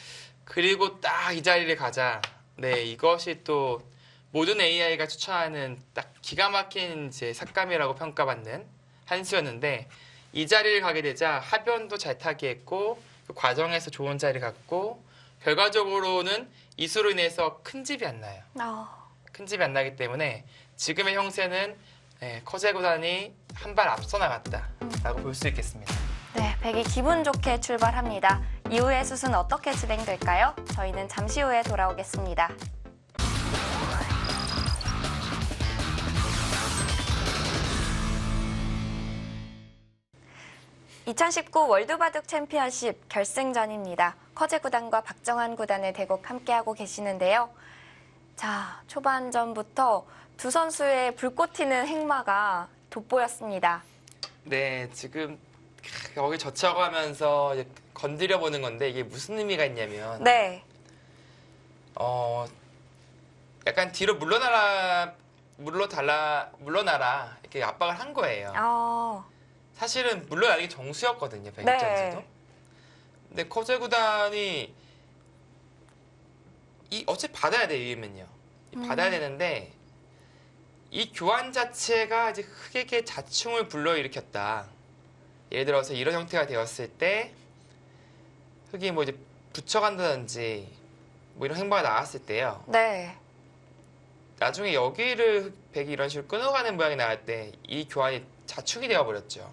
그리고 딱 이 자리를 가자. 네, 이것이 또 모든 AI가 추천하는 딱 기가 막힌 이제 삭감이라고 평가받는 한 수였는데 이 자리를 가게 되자 하변도 잘 타게 했고 그 과정에서 좋은 자리를 갖고 결과적으로는 이 수로 인해서 큰 집이 안 나요. 큰 집이 안 나기 때문에 지금의 형세는 커제 구단이 한 발 앞서 나갔다라고 볼 수 있겠습니다. 네, 백이 기분 좋게 출발합니다. 이후의 숫은 어떻게 진행될까요? 저희는 잠시 후에 돌아오겠습니다. 2019 월드바둑 챔피언십 결승전입니다. 커제 구단과 박정환 구단의 대국 함께하고 계시는데요. 자, 초반전부터 두 선수의 불꽃 튀는 행마가 돋보였습니다. 네, 지금 여기 젖혀가면서 건드려 보는 건데 이게 무슨 의미가 있냐면 네. 약간 뒤로 물러나라 이렇게 압박을 한 거예요. 사실은 물러나는 게 정수였거든요, 백 입장에서도. 네. 근데 커제 구단이 어차피 받아야 돼요, 이기면요. 받아야 되는데 이 교환 자체가 이제 흙에게 자충을 불러일으켰다. 예를 들어서 이런 형태가 되었을 때 흙이 뭐 이제 붙여간다든지 뭐 이런 행보가 나왔을 때요. 네. 나중에 여기를 백이 이런 식으로 끊어가는 모양이 나올 때 이 교환이 자축이 되어버렸죠.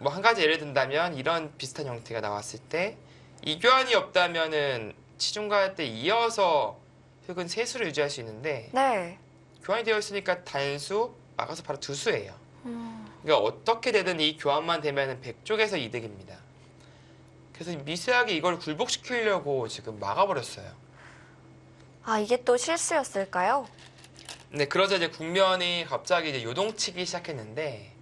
뭐 한 가지 예를 든다면 이런 비슷한 형태가 나왔을 때 이 교환이 없다면은 치중과할 때 이어서 흙은 세수를 유지할 수 있는데 네. 교환이 되어 있으니까 단수, 막아서 바로 두수예요. 음. 그러니까 어떻게 되든 이 교환만 되면은 100쪽에서 이득입니다. 그래서 미세하게 이걸 굴복시키려고 지금 막아버렸어요. 아, 이게 또 실수였을까요? 네, 그러자 이제 국면이 갑자기 이제 요동치기 시작했는데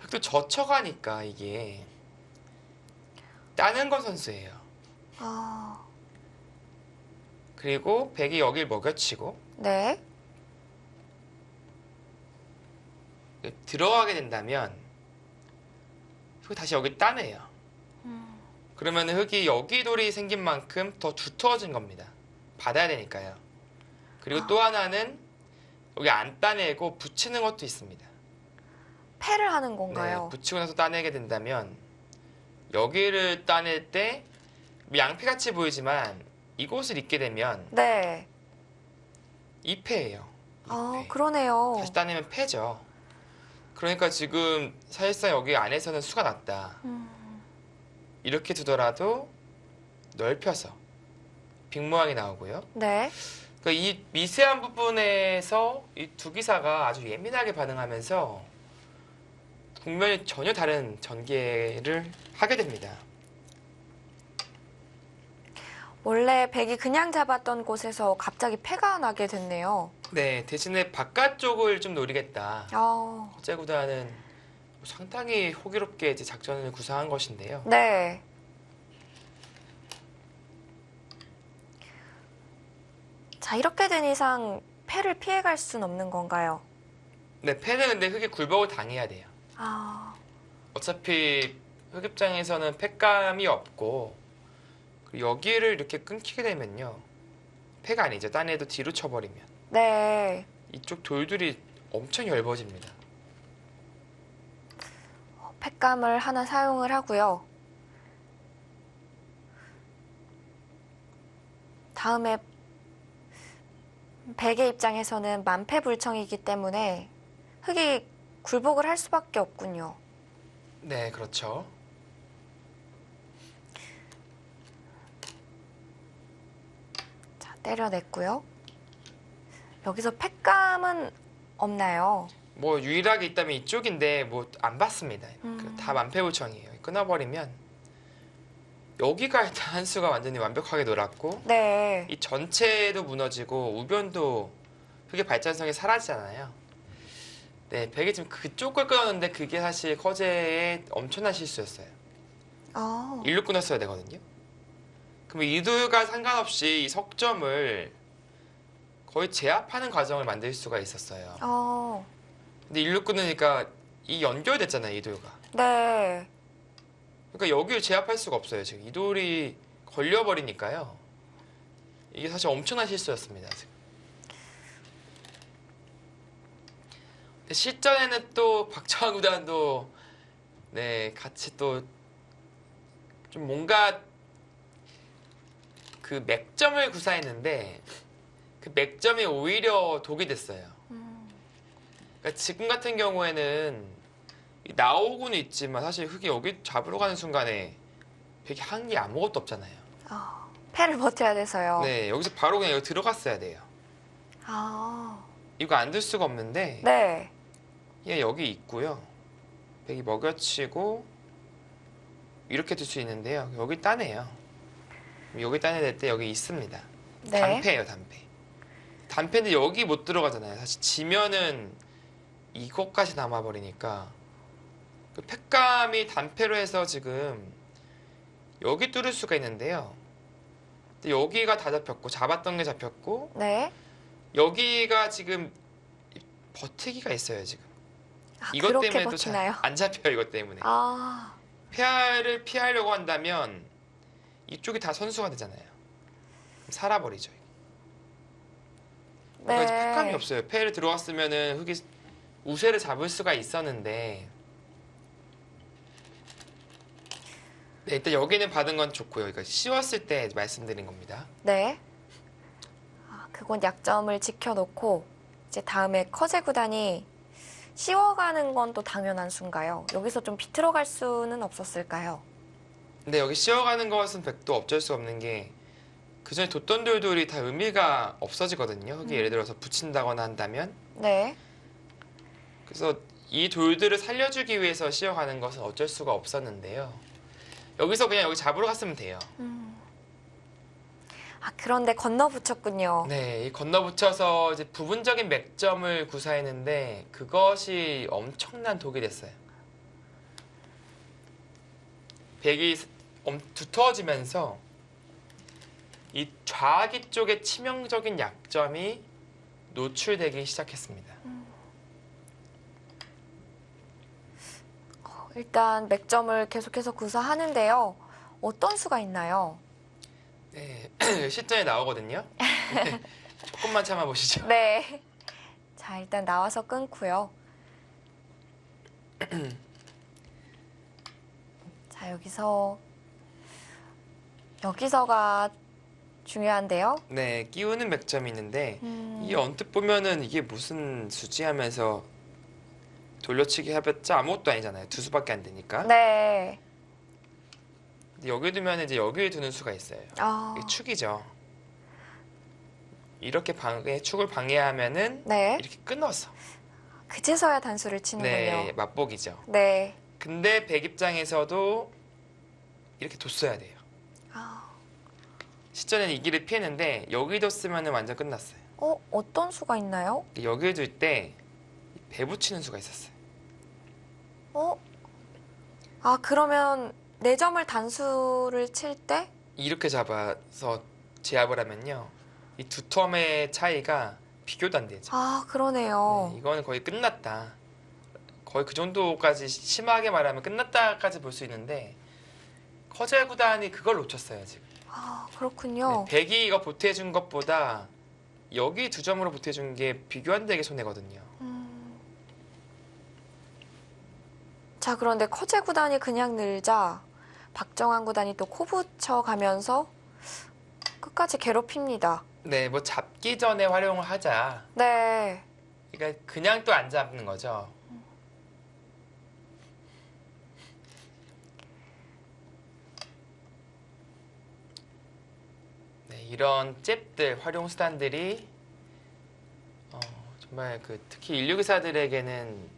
흙도 젖혀가니까 이게 따는 건 선수예요. 아, 그리고 백이 여길 먹여치고 네. 들어가게 된다면 흙이 다시 여기 따내요. 그러면 흙이 여기 돌이 생긴 만큼 더 두터워진 겁니다. 받아야 되니까요. 그리고 또 하나는 여기 안 따내고 붙이는 것도 있습니다. 패를 하는 네, 건가요? 붙이고 나서 따내게 된다면 여기를 따낼 때 양패같이 보이지만 이곳을 잇게 되면 네. 2패예요. 아, 그러네요. 다시 따내면 패죠. 그러니까 지금 사실상 여기 안에서는 수가 났다. 이렇게 두더라도 넓혀서 빅 모양이 나오고요. 네. 그러니까 이 미세한 부분에서 이 두 기사가 아주 예민하게 반응하면서 국면이 전혀 다른 전개를 하게 됩니다. 원래 백이 그냥 잡았던 곳에서 갑자기 패가 나게 됐네요. 네, 대신에 바깥쪽을 좀 노리겠다. 아, 허재 구단은 상당히 호기롭게 이제 작전을 구상한 것인데요. 네. 자, 이렇게 된 이상 패를 피해갈 순 없는 건가요? 네, 패는 근데 흙에 굴복을 당해야 돼요. 아, 어차피 흑입장에서는 패감이 없고 그리고 여기를 이렇게 끊기게 되면요. 패가 아니죠. 딴 애도 뒤로 쳐버리면 네. 이쪽 돌들이 엄청 얇아집니다. 패감을 하나 사용을 하고요. 다음에 백의 입장에서는 만패불청이기 때문에 흑이 굴복을 할 수밖에 없군요. 네, 그렇죠. 자, 때려냈고요. 여기서 패감은 없나요? 뭐 유일하게 있다면 이쪽인데 뭐 안 봤습니다. 음. 다 만패불청이에요. 끊어버리면 여기가 일단 한 수가 완전히 완벽하게 놀았고 네. 이 전체도 무너지고 우변도 흙의 발전성이 사라지잖아요. 네, 백이 지금 그쪽을 끊었는데 그게 사실 커제의 엄청난 실수였어요. 아, 일로 끊었어야 되거든요. 그럼 이두가 상관없이 이 석점을 거의 제압하는 과정을 만들 수가 있었어요. 근데 일로 끊으니까 이 연결됐잖아요, 이두가. 네. 그러니까 여기를 제압할 수가 없어요. 지금 이돌이 걸려버리니까요. 이게 사실 엄청난 실수였습니다. 지금. 근데 실전에는 또 박정환 구단도 네 같이 또 좀 뭔가 그 맥점을 구사했는데 그 맥점이 오히려 독이 됐어요. 그러니까 지금 같은 경우에는 나오고는 있지만 사실 흙이 여기 잡으러 가는 순간에 백이 한 게 아무것도 없잖아요. 패를 버텨야 돼서요. 네, 여기서 바로 그냥 여기 들어갔어야 돼요. 아, 이거 안 들 수가 없는데 네. 얘 여기 있고요. 백이 먹여치고 이렇게 둘 수 있는데요. 여기 따내요. 여기 따내낼 때 여기 있습니다. 네. 단패예요, 단패. 단패인데 여기 못 들어가잖아요. 사실 지면은 이것까지 남아버리니까 그 패감이 단패로 해서 지금 여기 뚫을 수가 있는데요. 근데 여기가 다 잡혔고 잡았던 게 잡혔고 네. 여기가 지금 버티기가 있어요 지금. 아, 이것 그렇게 때문에 또 버티나요? 안 잡혀요 이것 때문에. 아, 패를 피하려고 한다면 이쪽이 다 선수가 되잖아요. 그럼 살아버리죠. 그러니까 네. 패감이 없어요. 패를 들어왔으면은 흙이 우세를 잡을 수가 있었는데 네, 일단 여기는 받은 건 좋고요. 그러니까 씌웠을 때 말씀드린 겁니다. 네. 아, 그건 약점을 지켜놓고 이제 다음에 커제 구단이 씌워가는 건 또 당연한 수인가요? 여기서 좀 비틀어갈 수는 없었을까요? 근데 여기 씌워가는 것은 백도 어쩔 수 없는 게 그전에 뒀던 돌들이 다 의미가 없어지거든요. 흙에 예를 들어서 붙인다거나 한다면. 네. 그래서 이 돌들을 살려주기 위해서 씌워가는 것은 어쩔 수가 없었는데요. 여기서 그냥 여기 잡으러 갔으면 돼요. 아, 그런데 건너 붙였군요. 네, 이 건너붙여서 이제 부분적인 맥점을 구사했는데 그것이 엄청난 독이 됐어요. 백이 두터워지면서 이 좌기 쪽의 치명적인 약점이 노출되기 시작했습니다. 일단 맥점을 계속해서 구사하는데요. 어떤 수가 있나요? 네, 실전에 나오거든요. 네, 조금만 참아보시죠. 네. 자, 일단 나와서 끊고요. 자, 여기서가 중요한데요. 네, 끼우는 맥점이 있는데 음. 이 언뜻 보면은 이게 무슨 수지 하면서 돌려치기 해봤자 아무것도 아니잖아요. 두 수밖에 안 되니까. 네. 근데 여기 두면 이제 여기에 두는 수가 있어요. 아, 이게 축이죠. 이렇게 축을 방해하면은 네. 이렇게 끊어서 그제서야 단수를 치는군요. 네, 맛보기죠. 네. 근데 백 입장에서도 이렇게 뒀어야 돼요. 아, 실전에는 이 길을 피했는데 여기 뒀으면 완전 끝났어요. 어떤 수가 있나요? 여기 둘 때 배 붙이는 수가 있었어요. 아, 그러면 4점을 단수를 칠 때? 이렇게 잡아서 제압을 하면요. 이 두 텀의 차이가 비교도 안 되죠. 아, 그러네요. 네, 이거는 거의 끝났다. 거의 그 정도까지 심하게 말하면 끝났다까지 볼 수 있는데 커젤 구단이 그걸 놓쳤어요 지금. 아, 그렇군요. 네, 백이 이거 보태준 것보다 여기 2점으로 보태준 게 비교 안 되게 손해거든요. 자, 그런데 커제 구단이 그냥 늘자 박정환 구단이 또 코 붙여가면서 끝까지 괴롭힙니다. 네, 뭐 잡기 전에 활용을 하자. 네. 그러니까 그냥 또 안 잡는 거죠. 네, 이런 잽들, 활용 수단들이 정말 특히 인류기사들에게는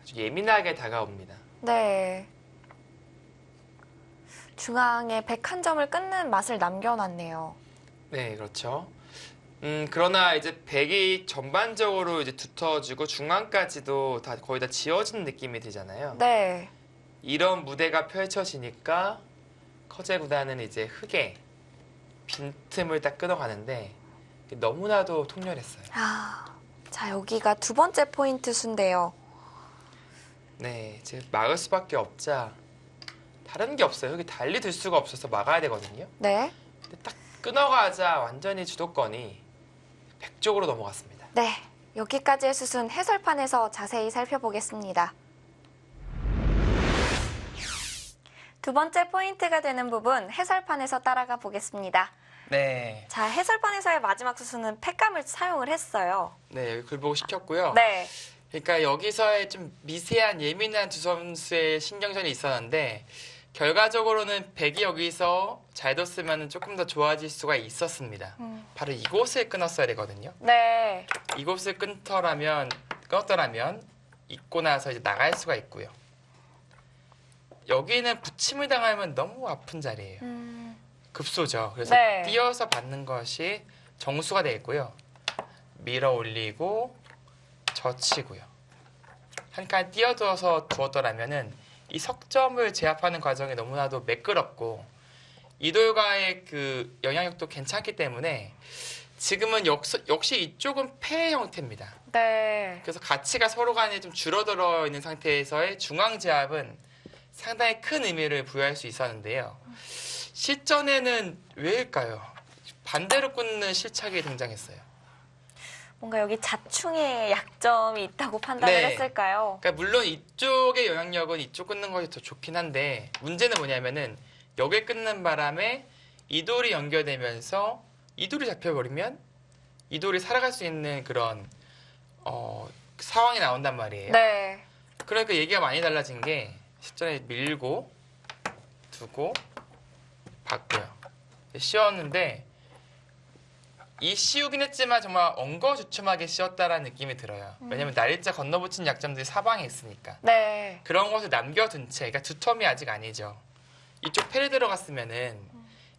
아주 예민하게 다가옵니다. 네. 중앙에 101점을 끊는 맛을 남겨놨네요. 네, 그렇죠. 그러나 이제 백이 전반적으로 이제 두터워지고 중앙까지도 다 거의 다 지워진 느낌이 들잖아요. 네. 이런 무대가 펼쳐지니까 커제 구단은 이제 흙에 빈틈을 딱 끊어가는데 너무나도 통렬했어요. 아, 자, 여기가 2번째 포인트 수인데요. 네, 이제 막을 수밖에 없자 다른 게 없어요. 흙이 달리 들 수가 없어서 막아야 되거든요. 네. 근데 딱 끊어가자 완전히 주도권이 백 쪽으로 넘어갔습니다. 네. 여기까지의 수순 해설판에서 자세히 살펴보겠습니다. 2번째 포인트가 되는 부분 해설판에서 따라가 보겠습니다. 네, 자, 해설판에서의 마지막 수순은 팩감을 사용을 했어요. 네, 여기 글보고 시켰고요. 네. 그러니까 여기서의 좀 미세한 예민한 두 선수의 신경전이 있었는데 결과적으로는 백이 여기서 잘 뒀으면 조금 더 좋아질 수가 있었습니다. 바로 이곳을 끊었어야 되거든요. 네. 이곳을 끊었더라면 잊고 나서 이제 나갈 수가 있고요. 여기는 붙임을 당하면 너무 아픈 자리예요. 급소죠. 그래서 네. 띄어서 받는 것이 정수가 되겠고요. 밀어 올리고 젖히고요. 한 칸 띄어두어서 두었더라면은 이 석점을 제압하는 과정이 너무나도 매끄럽고 이돌과의 그 영향력도 괜찮기 때문에 지금은 역시 이쪽은 패 형태입니다. 네. 그래서 가치가 서로 간에 좀 줄어들어 있는 상태에서의 중앙 제압은 상당히 큰 의미를 부여할 수 있었는데요. 실전에는 왜일까요? 반대로 끊는 실착이 등장했어요. 뭔가 여기 자충의 약점이 있다고 판단을 네. 했을까요? 그러니까 물론 이쪽의 영향력은 이쪽 끊는 것이 더 좋긴 한데 문제는 뭐냐면은 여기 끊는 바람에 이 돌이 연결되면서 이 돌이 잡혀버리면 이 돌이 살아갈 수 있는 그런 상황이 나온단 말이에요. 네. 그러니까 얘기가 많이 달라진 게 실전에 밀고 두고 받고요. 씌웠는데 이 씌우긴 했지만 정말 엉거주춤하게 씌웠다라는 느낌이 들어요. 왜냐면 날짜 건너붙인 약점들이 사방에 있으니까. 네. 그런 것을 남겨둔 채, 그러니까 두텀이 아직 아니죠. 이쪽 펠이 들어갔으면은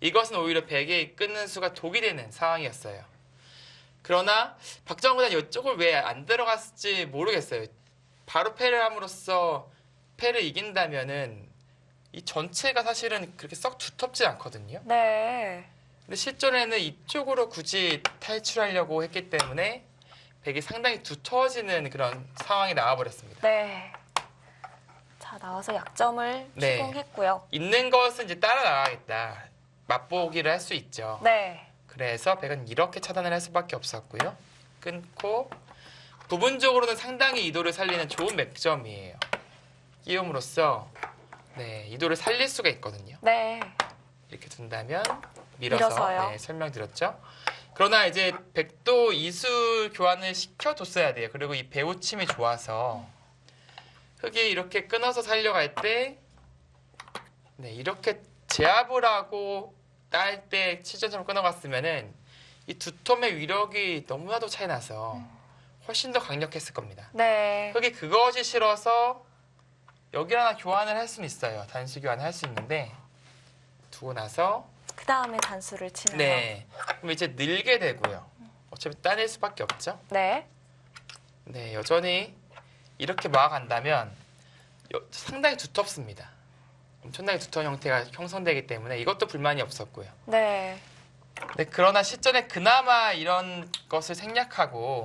이것은 오히려 베개에 끊는 수가 독이 되는 상황이었어요. 그러나 박정환 구단 이쪽을 왜 안 들어갔을지 모르겠어요. 바로 패를 함으로써 패를 이긴다면은 이 전체가 사실은 그렇게 썩 두텁지 않거든요. 네. 근데 실전에는 이쪽으로 굳이 탈출하려고 했기 때문에 백이 상당히 두터워지는 그런 상황이 나와버렸습니다. 네. 자, 나와서 약점을 네. 시공했고요. 있는 것은 이제 따라 나가겠다. 맛보기를 할 수 있죠. 네. 그래서 백은 이렇게 차단을 할 수밖에 없었고요. 끊고 부분적으로는 상당히 이도를 살리는 좋은 맥점이에요. 끼움으로써 네, 이도를 살릴 수가 있거든요. 네. 이렇게 둔다면 밀어서 밀어서요. 네, 설명드렸죠. 그러나 이제 백도 이술 교환을 시켜뒀어야 돼요. 그리고 이 배우침이 좋아서 흙이 이렇게 끊어서 살려갈 때 네, 이렇게 제압을 하고 딸 때 7점처럼 끊어갔으면은 이 두 톰의 위력이 너무나도 차이 나서 훨씬 더 강력했을 겁니다. 네. 흙이 그것이 싫어서 여기를 하나 교환을 할 수는 있어요. 단수 교환을 할 수 있는데 두고 나서 그 다음에 단수를 치나요? 네. 그럼 이제 늘게 되고요. 어차피 따낼 수밖에 없죠. 네. 네, 여전히 이렇게 막아간다면 상당히 두텁습니다. 엄청나게 두터운 형태가 형성되기 때문에 이것도 불만이 없었고요. 네. 네, 그러나 실전에 그나마 이런 것을 생략하고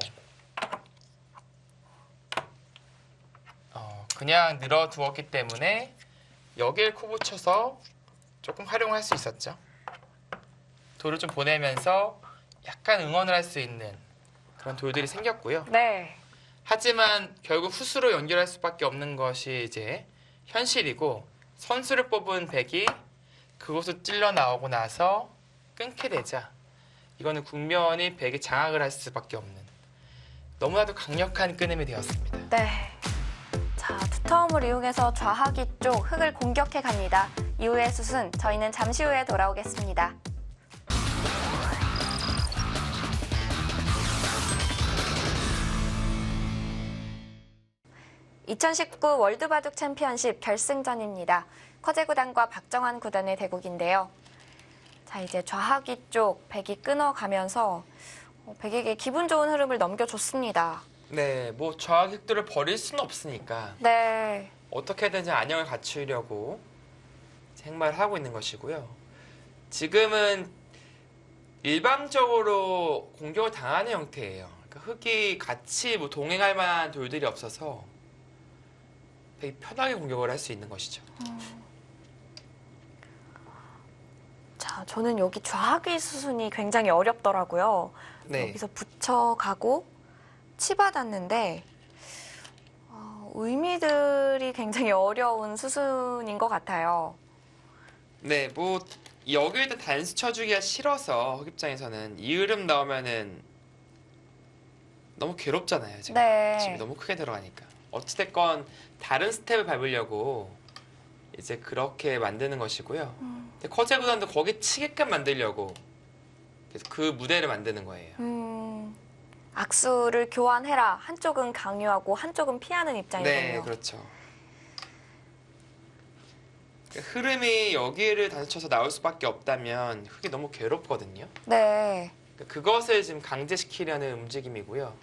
그냥 늘어두었기 때문에 여기에 코 붙여서 조금 활용할 수 있었죠. 돌을 좀 보내면서 약간 응원을 할 수 있는 그런 돌들이 생겼고요. 네. 하지만 결국 후수로 연결할 수밖에 없는 것이 이제 현실이고 선수를 뽑은 백이 그곳을 찔러 나오고 나서 끊게 되자 이거는 국면이 백이 장악을 할 수밖에 없는 너무나도 강력한 끊임이 되었습니다. 네. 자, 두터움을 이용해서 좌하기 쪽 흙을 공격해 갑니다. 이후의 숫은 저희는 잠시 후에 돌아오겠습니다. 2019 월드바둑 챔피언십 결승전입니다. 커제 구단과 박정환 구단의 대국인데요. 자, 이제 좌하기 쪽 백이 끊어가면서 백에게 기분 좋은 흐름을 넘겨줬습니다. 네, 뭐 좌익들을 버릴 수는 없으니까 네. 어떻게든지 안녕을 갖추려고 생활을 하고 있는 것이고요. 지금은 일방적으로 공격을 당하는 형태예요. 그러니까 흙이 같이 뭐 동행할 만한 돌들이 없어서 되게 편하게 공격을 할 수 있는 것이죠. 자, 저는 여기 좌하기 수순이 굉장히 어렵더라고요. 네. 여기서 붙여가고 치받았는데 의미들이 굉장히 어려운 수순인 것 같아요. 네, 뭐 여기를 일단 단수 쳐주기가 싫어서 흙 입장에서는 이 흐름 나오면은 너무 괴롭잖아요. 지금 네. 집이 너무 크게 들어가니까. 어찌됐건 다른 스텝을 밟으려고 이제 그렇게 만드는 것이고요. 근데 커제 구단도 거기 치게끔 만들려고 그래서 그 무대를 만드는 거예요. 악수를 교환해라. 한쪽은 강요하고 한쪽은 피하는 입장이군요. 네, 그렇죠. 흐름이 여기를 단수 쳐서 나올 수밖에 없다면 흙이 너무 괴롭거든요. 네. 그것을 지금 강제시키려는 움직임이고요.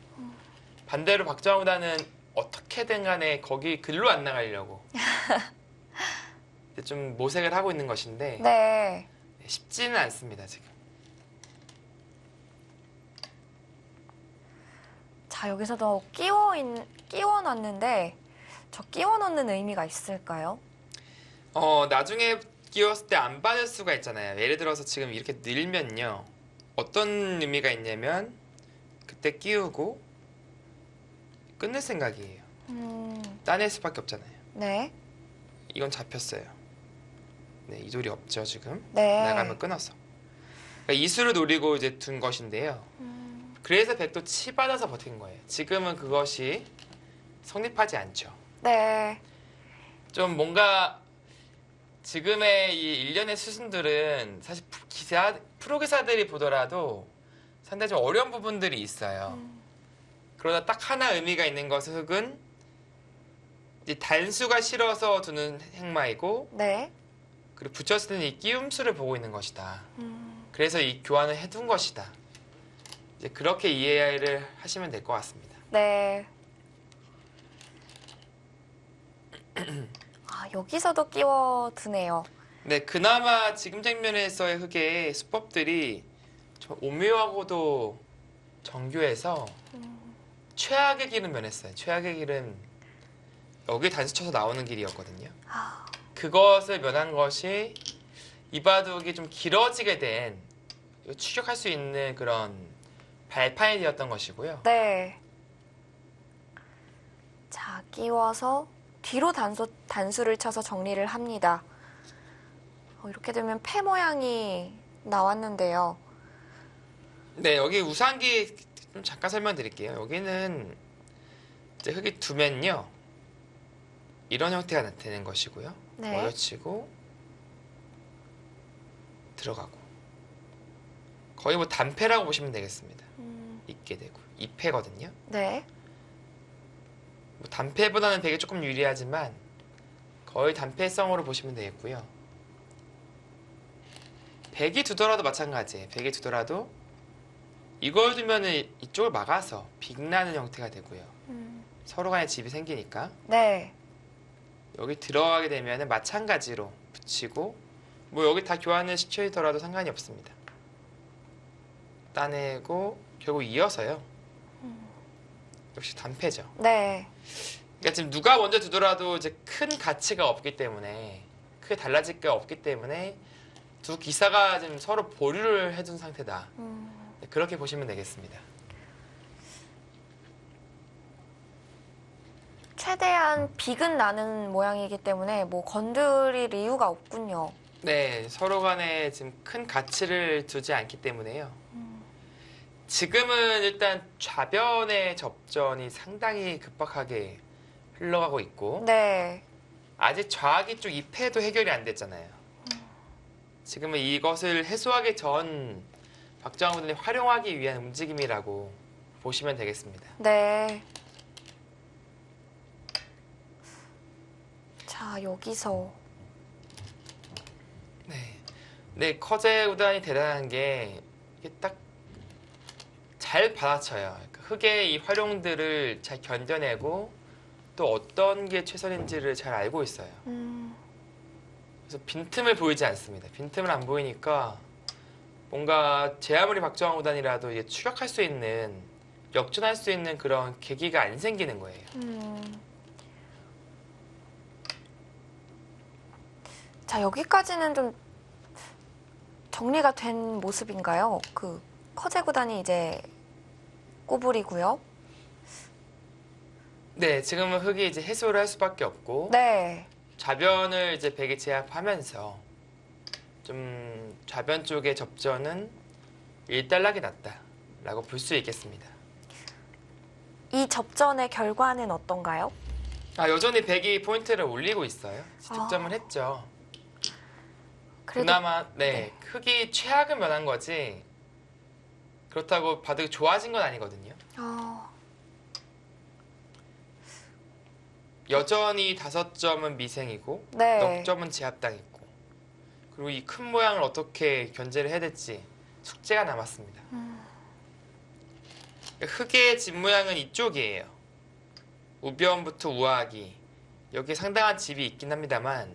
반대로 박정환 구단은 어떻게든 간에 거기 글로 안 나가려고 좀 모색을 하고 있는 것인데 네. 쉽지는 않습니다, 지금. 자, 여기서도 끼워 넣는데 저 끼워 넣는 의미가 있을까요? 나중에 끼웠을 때 안 받을 수가 있잖아요. 예를 들어서 지금 이렇게 늘면요. 어떤 의미가 있냐면 그때 끼우고 끊을 생각이에요. 따낼 수밖에 없잖아요. 네. 이건 잡혔어요. 네, 이 돌이 없죠, 지금. 네. 나가면 끊어서. 그러니까 이수를 노리고 이제 둔 것인데요. 그래서 백도 치받아서 버틴 거예요. 지금은 그것이 성립하지 않죠. 네. 좀 뭔가 지금의 이 일련의 수순들은 사실 프로기사들이 보더라도 상당히 좀 어려운 부분들이 있어요. 그러다 딱 하나 의미가 있는 것은 흙은 이제 단수가 실어서 두는 행마이고 네. 그리고 붙였을 때는 이 끼움수를 보고 있는 것이다. 그래서 이 교환을 해둔 것이다. 이제 그렇게 이해를 하시면 될 것 같습니다. 네. 아, 여기서도 끼워두네요. 네, 그나마 지금 장면에서의 흙의 수법들이 좀 오묘하고도 정교해서 최악의 길은 면했어요. 최악의 길은 여기 단수 쳐서 나오는 길이었거든요. 아, 그것을 면한 것이 이 바둑이 좀 길어지게 된 추격할 수 있는 그런 발판이 되었던 것이고요. 네. 자, 끼워서 뒤로 단수를 쳐서 정리를 합니다. 이렇게 되면 패 모양이 나왔는데요. 네, 여기 우상기 좀 잠깐 설명드릴게요. 여기는 이제 흙이 두면요. 이런 형태가 되는 것이고요. 네. 모여치고 들어가고 거의 뭐 단패라고 보시면 되겠습니다. 있게 되고 2패거든요. 네. 뭐 단패보다는 되게 조금 유리하지만 거의 단패성으로 보시면 되겠고요. 백이 두더라도 마찬가지예요. 백이 두더라도 이걸 두면은 이쪽을 막아서 빅나는 형태가 되고요. 서로 간에 집이 생기니까 네. 여기 들어가게 되면은 마찬가지로 붙이고 뭐 여기 다 교환을 시켜더라도 상관이 없습니다. 따내고 결국 이어서요. 역시 단패죠. 네. 그러니까 지금 누가 먼저 두더라도 이제 큰 가치가 없기 때문에 크게 달라질 게 없기 때문에 두 기사가 지금 서로 보류를 해둔 상태다. 네, 그렇게 보시면 되겠습니다. 최대한 빅은 나는 모양이기 때문에 뭐 건드릴 이유가 없군요. 네, 서로 간에 지금 큰 가치를 두지 않기 때문에요. 지금은 일단 좌변의 접전이 상당히 급박하게 흘러가고 있고 네. 아직 좌악이 쪽 2패도 해결이 안 됐잖아요. 지금은 이것을 해소하기 전 박정환 군이 활용하기 위한 움직임이라고 보시면 되겠습니다. 네. 자, 여기서 네, 커제 구단이 대단한 게 이게 딱 잘 받아쳐요. 그러니까 흙의 이 활용들을 잘 견뎌내고 또 어떤 게 최선인지를 잘 알고 있어요. 그래서 빈틈을 보이지 않습니다. 빈틈을 안 보이니까 뭔가 제 아무리 박정환 구단이라도 이게 추격할 수 있는 역전할 수 있는 그런 계기가 안 생기는 거예요. 자, 여기까지는 좀 정리가 된 모습인가요? 그 커제 구단이 이제 꼬부리고요. 네, 지금은 흙이 이제 해소를 할 수밖에 없고 네. 좌변을 이제 백이 제압하면서 좀 좌변 쪽의 접전은 일단락이 났다라고 볼 수 있겠습니다. 이 접전의 결과는 어떤가요? 여전히 백이 포인트를 올리고 있어요. 득점을 했죠. 그래도 그나마 네, 흙이 최악은 면한 거지 그렇다고 바둑이 좋아진 건 아니거든요. 여전히 5점은 미생이고 네. 넉 점은 제압당했고 그리고 이 큰 모양을 어떻게 견제를 해야 될지 숙제가 남았습니다. 흙의 집 모양은 이쪽이에요. 우변부터 우하기 여기에 상당한 집이 있긴 합니다만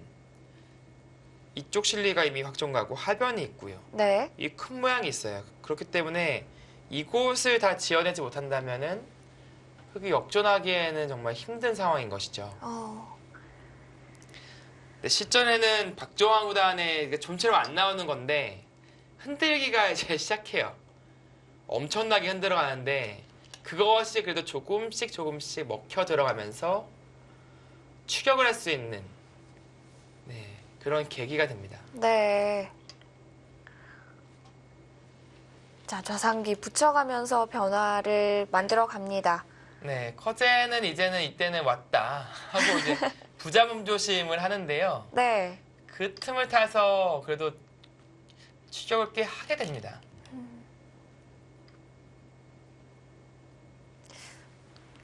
이쪽 실리가 이미 확정가고 하변이 있고요. 네. 이 큰 모양이 있어요. 그렇기 때문에 이곳을 다 지어내지 못한다면은 흙이 역전하기에는 정말 힘든 상황인 것이죠. 근데 실전에는 박정환 구단의 좀처럼 안 나오는 건데 흔들기가 이제 시작해요. 엄청나게 흔들어 가는데 그것이 그래도 조금씩 먹혀 들어가면서 추격을 할 수 있는 그런 계기가 됩니다. 네. 자, 좌상기 붙여가면서 변화를 만들어 갑니다. 네, 커제는 이제는 이때는 왔다 하고 이제 부자몸조심을 하는데요. 네. 그 틈을 타서 그래도 추격을 꽤 하게 됩니다.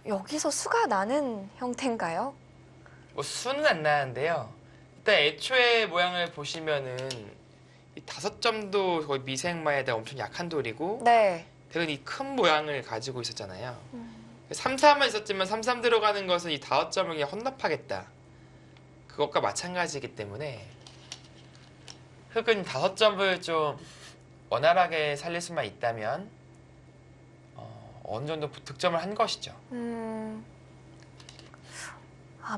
여기서 수가 나는 형태인가요? 뭐 수는 안 나는데요. 일단 애초에 모양을 보시면은 이 5점도 거의 미생마에다 엄청 약한 돌이고 네. 대근 이 큰 모양을 가지고 있었잖아요. 3-3은 있었지만 3-3 들어가는 것은 이 5점을 그냥 헌납하겠다. 그것과 마찬가지이기 때문에 흑은 5점을 좀 원활하게 살릴 수만 있다면 어느 정도 득점을 한 것이죠.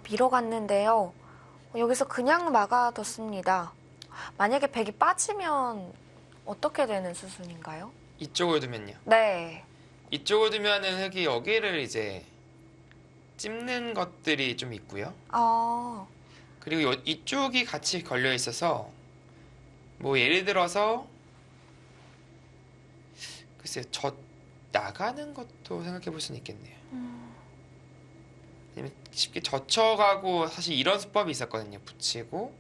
밀어갔는데요. 여기서 그냥 막아뒀습니다. 만약에 백이 빠지면 어떻게 되는 수순인가요? 이쪽을 두면요. 네. 이쪽을 두면은 흑이 여기를 이제 찝는 것들이 좀 있고요. 그리고 이쪽이 같이 걸려 있어서 뭐 예를 들어서 글쎄요, 나가는 것도 생각해 볼 수는 있겠네요. 아니면 쉽게 젖혀가고 사실 이런 수법이 있었거든요. 붙이고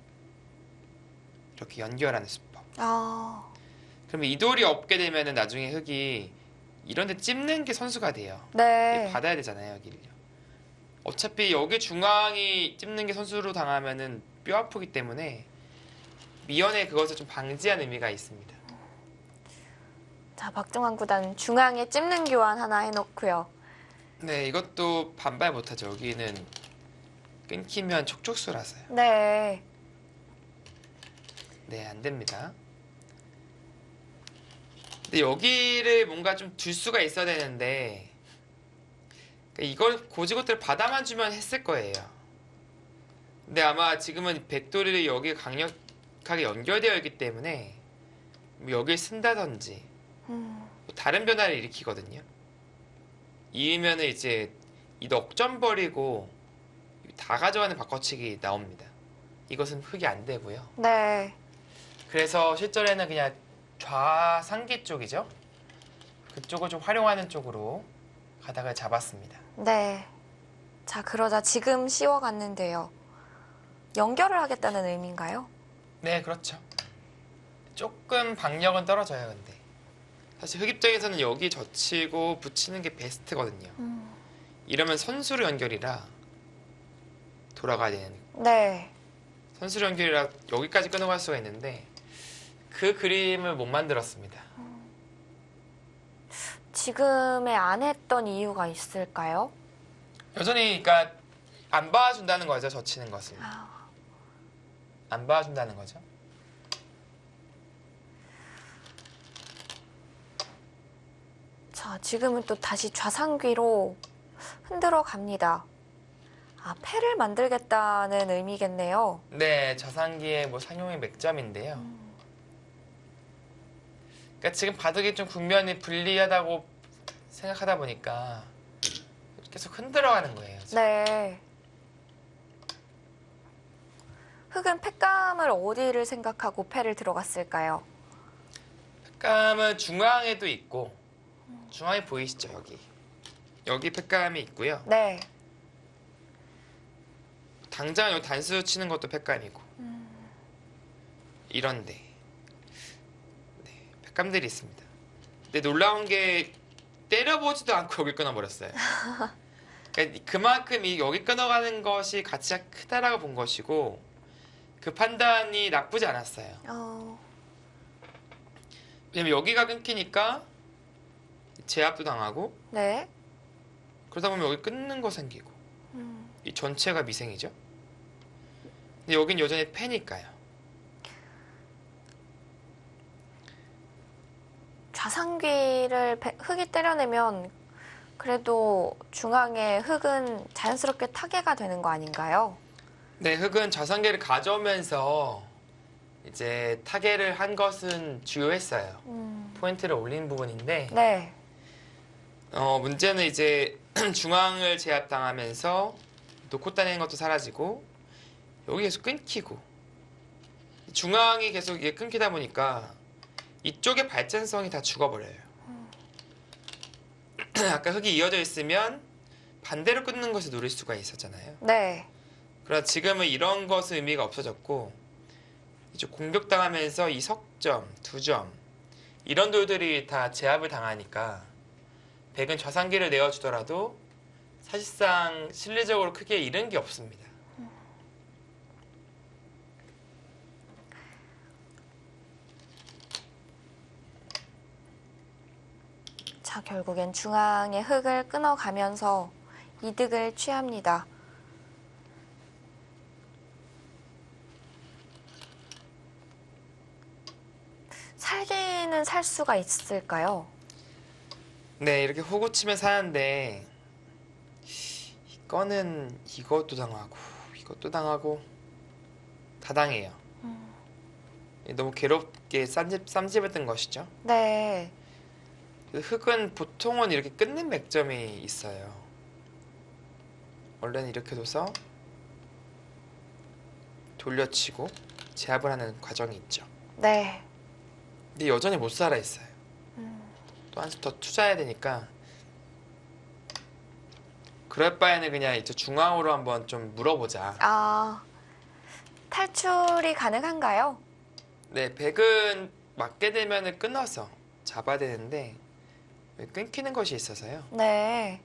이렇게 연결하는 수법. 그러면 이 돌이 없게 되면은 나중에 흑이 이런데 찝는 게 선수가 돼요. 네. 받아야 되잖아요, 여기를요. 어차피 여기 중앙이 찝는 게 선수로 당하면은 뼈 아프기 때문에 미연에 그것을 좀 방지한 의미가 있습니다. 자, 박정환 구단 중앙에 찝는 교환 하나 해놓고요. 네, 이것도 반발 못하죠. 여기는 끊기면 촉촉수라서요. 네. 네, 안 됩니다. 근데 여기를 뭔가 좀 둘 수가 있어야 되는데 이걸 고지것대로 받아만 주면 했을 거예요. 근데 아마 지금은 백돌이 여기 강력하게 연결되어 있기 때문에 뭐 여기를 쓴다든지 뭐 다른 변화를 일으키거든요. 이으면은 이제 이 넉점 버리고 다 가져가는 바꿔치기 나옵니다. 이것은 흑이 안 되고요. 네. 그래서 실전에는 그냥 좌상기 쪽이죠. 그쪽을 좀 활용하는 쪽으로 가닥을 잡았습니다. 네. 자, 그러자 지금 씌워갔는데요. 연결을 하겠다는 의미인가요? 네, 그렇죠. 조금 박력은 떨어져요, 근데. 사실 흑 입장에서는 여기 젖히고 붙이는 게 베스트거든요. 이러면 선수로 연결이라 돌아가야 되는. 네. 선수로 연결이라 여기까지 끊어갈 수가 있는데 그 그림을 못 만들었습니다. 지금의 안 했던 이유가 있을까요? 여전히 그러니까 안 봐준다는 거죠, 젖히는 것을. 안 봐준다는 거죠. 자, 지금은 또 다시 좌상귀로 흔들어 갑니다. 패를 만들겠다는 의미겠네요. 네, 저상기의 뭐 상용의 맥점인데요. 그러니까 지금 바둑이 좀 국면이 불리하다고 생각하다 보니까 계속 흔들어가는 거예요. 지금. 네. 흑은 팩감을 어디를 생각하고 패를 들어갔을까요? 팩감은 중앙에도 있고 중앙에 보이시죠, 여기. 여기 팩감이 있고요. 네. 당장 여기 단수 치는 것도 팩감이고 이런데 네, 팩감들이 있습니다. 근데 놀라운 게 때려보지도 않고 여기 끊어버렸어요. 그러니까 그만큼 이 여기 끊어가는 것이 가치가 크다라고 본 것이고 그 판단이 나쁘지 않았어요. 왜냐면 여기가 끊기니까 제압도 당하고 네. 그러다 보면 여기 끊는 거 생기고 이 전체가 미생이죠. 근데 여긴 여전히 패니까요. 좌상귀를 흑이 때려내면 그래도 중앙에 흑은 자연스럽게 타개가 되는 거 아닌가요? 네, 흑은 좌상계를 가져오면서 이제 타개를 한 것은 주요했어요. 포인트를 올린 부분인데 네. 문제는 이제 중앙을 제압당하면서 놓고 따내는 것도 사라지고 여기 계속 끊기고 중앙이 계속 이게 끊기다 보니까 이쪽의 발전성이 다 죽어버려요. 아까 흑이 이어져 있으면 반대로 끊는 것을 노릴 수가 있었잖아요. 네. 그러나 지금은 이런 것은 의미가 없어졌고 이제 공격당하면서 이 석점, 두점 이런 돌들이 다 제압을 당하니까 백은 좌상기를 내어주더라도 사실상 실리적으로 크게 잃은 게 없습니다. 자, 결국엔 중앙의 흙을 끊어가면서 이득을 취합니다. 살기는 살 수가 있을까요? 네, 이렇게 호구치면 사는데 이거는 이것도 당하고 이것도 당하고 다 당해요. 너무 괴롭게 쌈집했던 것이죠. 네. 흙은 보통은 이렇게 끊는 맥점이 있어요. 원래는 이렇게 둬서 돌려치고 제압을 하는 과정이 있죠. 네. 근데 여전히 못 살아 있어요. 또 한 수 더 투자해야 되니까 그럴 바에는 그냥 이제 중앙으로 한번 좀 물어보자. 아, 탈출이 가능한가요? 네, 백은 맞게 되면은 끊어서 잡아야 되는데 끊기는 것이 있어서요. 네.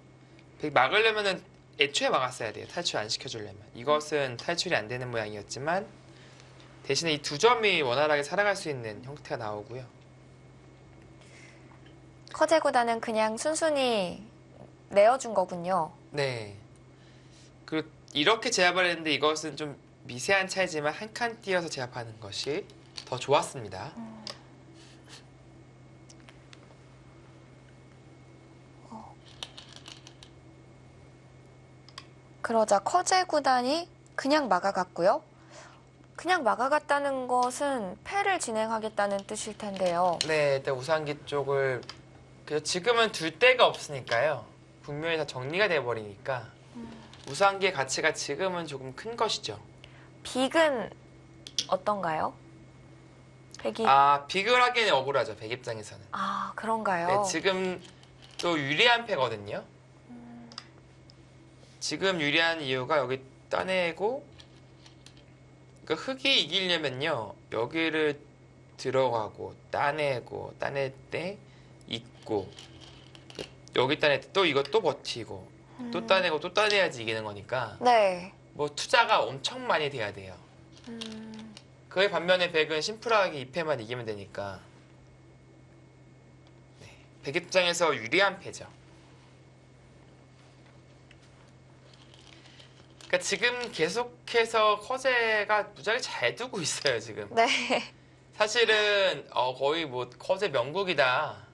백 막으려면은 애초에 막았어야 돼요. 탈출 안 시켜주려면. 이것은 탈출이 안 되는 모양이었지만 대신에 이 두 점이 원활하게 살아갈 수 있는 형태가 나오고요. 커제 구단은 그냥 순순히 내어준 거군요. 네. 그리고 이렇게 제압을 했는데 이것은 좀 미세한 차이지만 한 칸 띄어서 제압하는 것이 더 좋았습니다. 그러자 커제 구단이 그냥 막아갔고요. 그냥 막아갔다는 것은 패를 진행하겠다는 뜻일 텐데요. 네, 일단 우상기 쪽을 그래서 지금은 둘 데가 없으니까요. 분명히 다 정리가 돼버리니까 우상기의 가치가 지금은 조금 큰 것이죠. 빅은 어떤가요? 백이 빅을 하기에는 억울하죠. 백 입장에서는. 그런가요? 네, 지금 또 유리한 패거든요. 지금 유리한 이유가 여기 따내고 그러니까 흙이 이기려면요. 여기를 들어가고 따내고 따낼 때 있고 여기 따낼 때 또 이거 또 버티고 또 따내고 또 따내야지 이기는 거니까 네. 뭐 투자가 엄청 많이 돼야 돼요. 그에 반면에 백은 심플하게 2패만 이기면 되니까 네, 백 입장에서 유리한 패죠. 그러니까 지금 계속해서 커제가 무지하게 잘 두고 있어요. 지금 네. 사실은 거의 뭐 커제 명국이다.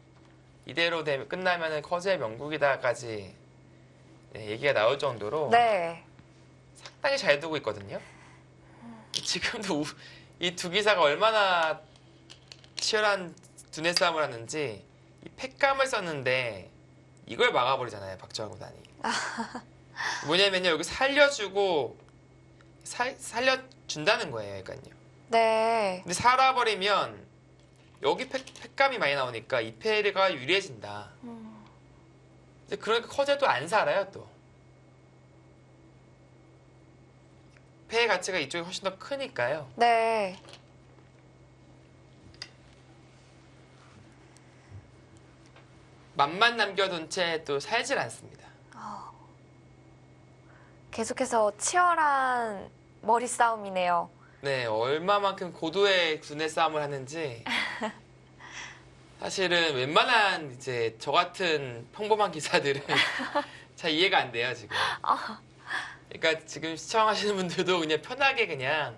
이대로 끝나면은 커제 명국이다까지 네, 얘기가 나올 정도로 네. 상당히 잘 두고 있거든요. 지금도 이 두 기사가 얼마나 치열한 두뇌 싸움을 하는지 이 팩감을 썼는데 이걸 막아버리잖아요. 박정환 구단이. 뭐냐면요. 여기 살려주고 살려준다는 거예요. 그러니까요. 네. 근데 살아버리면 여기 팩감이 많이 나오니까 이 패가 유리해진다. 근데 그러니까 커제도 안 살아요. 또 패의 가치가 이쪽이 훨씬 더 크니까요. 네. 맘만 남겨둔 채 또 살질 않습니다. 계속해서 치열한 머리 싸움이네요. 네, 얼마만큼 고도의 두뇌 싸움을 하는지 사실은 웬만한 이제 저 같은 평범한 기사들은 잘 이해가 안 돼요 지금. 그러니까 지금 시청하시는 분들도 그냥 편하게 그냥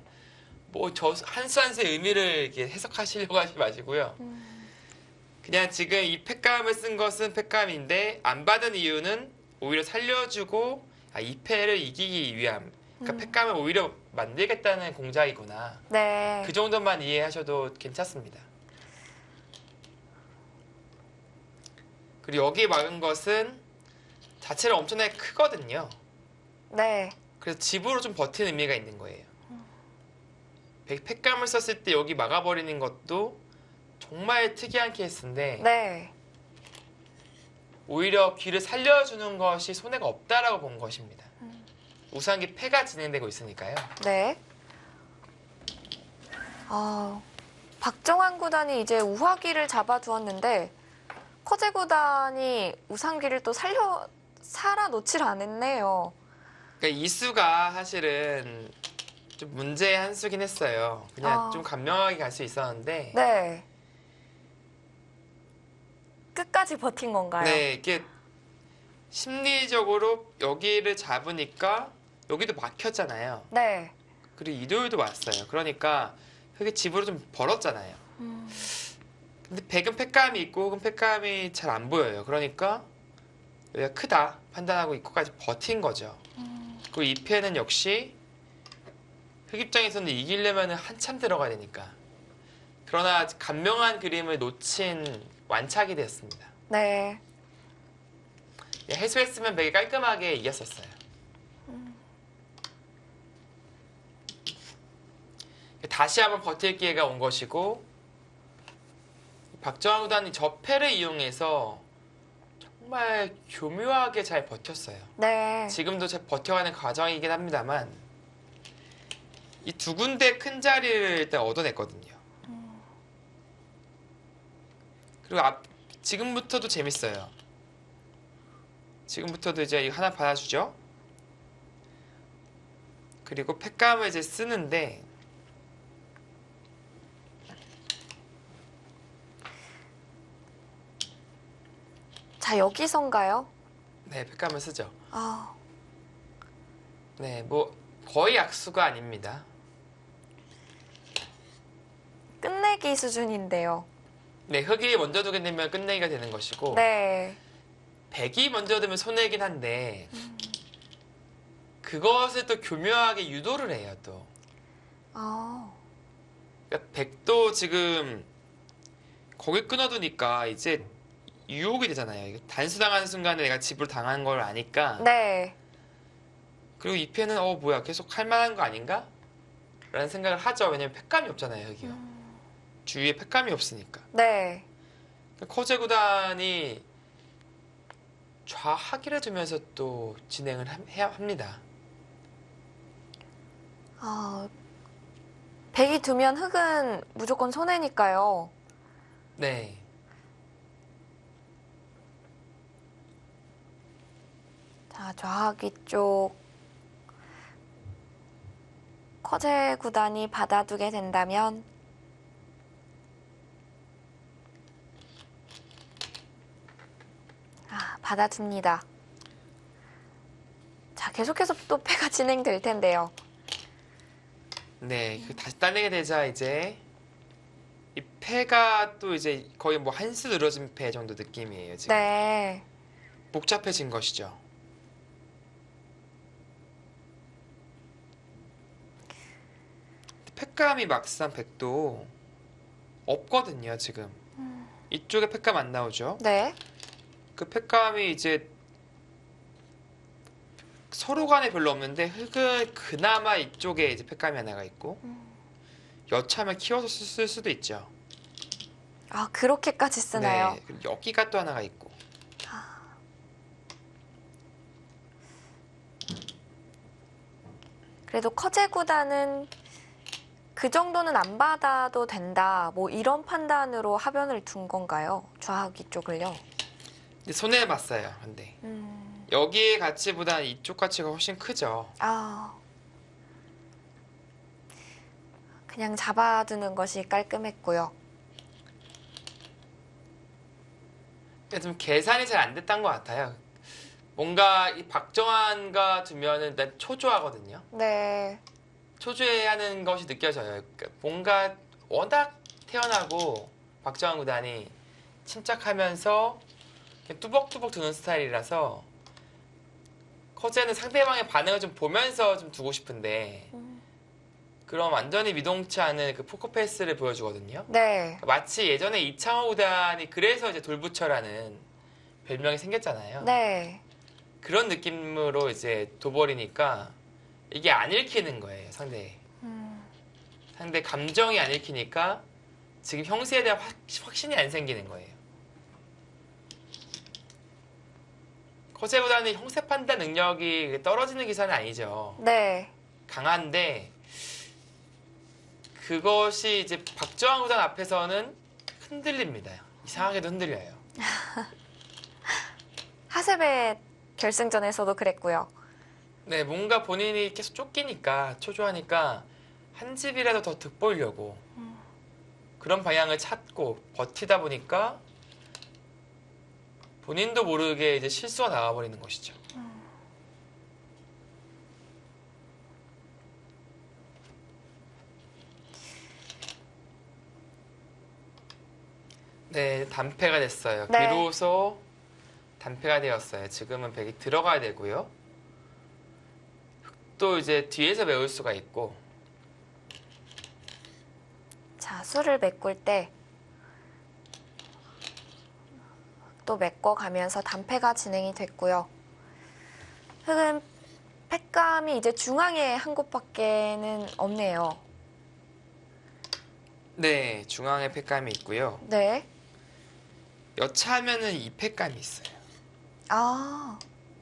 뭐 저 한 수 한 수의 의미를 이렇게 해석하시려고 하지 마시고요. 그냥 지금 이 팩감을 쓴 것은 팩감인데 안 받은 이유는 오히려 살려주고 이 패를 이기기 위함. 그러니까 팩감을 오히려 만들겠다는 공작이구나. 네. 그 정도만 이해하셔도 괜찮습니다. 그리고 여기 막은 것은 자체로 엄청나게 크거든요. 네. 그래서 집으로 좀 버티는 의미가 있는 거예요. 팩감을 썼을 때 여기 막아버리는 것도 정말 특이한 케이스인데 네. 오히려 귀를 살려주는 것이 손해가 없다라고 본 것입니다. 우상기 패가 진행되고 있으니까요. 네. 박정환 구단이 이제 우하기를 잡아두었는데 커제 구단이 우상기를 또 살아 놓질 않았네요. 그러니까 이 수가 사실은 좀 문제의 한 수긴 했어요. 그냥 좀 간명하게 갈 수 있었는데. 네. 끝까지 버틴 건가요? 네, 이게 심리적으로 여기를 잡으니까 여기도 막혔잖아요. 네. 그리고 이도율도 왔어요. 그러니까 흙이 집으로 좀 벌었잖아요. 근데 백은 팩감이 있고 흙은 팩감이 잘 안 보여요. 그러니까 여기가 크다 판단하고 입구까지 버틴 거죠. 그리고 이 패는 역시 흙 입장에서는 이기려면 한참 들어가야 되니까. 그러나 간명한 그림을 놓친 완착이 되었습니다. 네. 해소했으면 백이 깔끔하게 이겼었어요. 다시 한번 버틸 기회가 온 것이고 박정환 구단이 저 패를 이용해서 정말 교묘하게 잘 버텼어요. 네. 지금도 잘 버텨가는 과정이긴 합니다만 이 두 군데 큰 자리를 일단 얻어냈거든요. 그리고 지금부터도 재밌어요. 지금부터도 이제 이거 하나 받아주죠. 그리고 팩감을 이제 쓰는데 자, 여기선가요? 네, 팩감을 쓰죠. 아, 네, 뭐 거의 악수가 아닙니다. 끝내기 수준인데요. 네, 흙이 먼저 두게 되면 끝내기가 되는 것이고 네. 백이 먼저 두면 손해이긴 한데 그것을 또 교묘하게 유도를 해요, 또. 아, 그러니까 백도 지금 거길 끊어두니까 이제 유혹이 되잖아요. 이게 단수당하는 순간에 내가 집으로 당한 걸 아니까. 네. 그리고 이 패는 뭐야 계속 할 만한 거 아닌가? 라는 생각을 하죠. 왜냐면 팩감이 없잖아요, 여기요. 주위에 팩감이 없으니까. 네. 그러니까 커제 구단이 좌하기를 두면서 또 진행을 해야 합니다. 백이 두면 흑은 무조건 손해니까요. 네. 자, 좌하기 쪽 커제 구단이 받아두게 된다면 받아둡니다. 자, 계속해서 또 패가 진행될 텐데요. 네, 다시 따내게 되자 이제 이 패가 또 이제 거의 뭐 한 수 늘어진 패 정도 느낌이에요, 지금. 네. 복잡해진 것이죠. 팩감이 막상 백도 없거든요, 지금. 이쪽에 팩감 안 나오죠? 네. 그 팩감이 이제 서로 간에 별로 없는데 흙은 그나마 이쪽에 이제 팩감이 하나가 있고 여차하면 키워서 쓸 수도 있죠. 아, 그렇게까지 쓰나요? 네, 그리고 여기가 또 하나가 있고. 그래도 커제 구단은 그 정도는 안 받아도 된다. 뭐 이런 판단으로 하변을 둔 건가요? 좌하기 쪽을요. 근데 손해 봤어요. 근데 여기의 가치보다 이쪽 가치가 훨씬 크죠. 그냥 잡아두는 것이 깔끔했고요. 좀 계산이 잘 안 됐던 것 같아요. 뭔가 이 박정환과 두면은 일단 초조하거든요. 네. 초조해하는 것이 느껴져요. 그러니까 뭔가 워낙 태어나고 박정환 구단이 침착하면서 뚜벅뚜벅 두는 스타일이라서 커제는 상대방의 반응을 좀 보면서 좀 두고 싶은데 그럼 완전히 미동치 않은 그 포커페이스를 보여주거든요. 네. 마치 예전에 이창호 구단이 그래서 이제 돌부처라는 별명이 생겼잖아요. 네. 그런 느낌으로 이제 둬버리니까 이게 안 읽히는 거예요, 상대 감정이 안 읽히니까 지금 형세에 대한 확신이 안 생기는 거예요. 커제 구단의 형세 판단 능력이 떨어지는 기사는 아니죠. 네. 강한데 그것이 이제 박정환 구단 앞에서는 흔들립니다. 이상하게도 흔들려요. 하세베 결승전에서도 그랬고요. 네, 뭔가 본인이 계속 쫓기니까 초조하니까 한 집이라도 더 득보이려고 그런 방향을 찾고 버티다 보니까 본인도 모르게 이제 실수가 나와버리는 것이죠. 네, 단패가 됐어요. 네. 비로소 단패가 되었어요. 지금은 백이 들어가야 되고요. 또 이제 뒤에서 메울 수가 있고. 자, 술을 메꿀 때 또 메꿔가면서 단패가 진행이 됐고요. 흑은 팩감이 이제 중앙에 한 곳밖에는 없네요. 네, 중앙에 팩감이 있고요. 네. 여차하면은 이 팩감이 있어요. 아,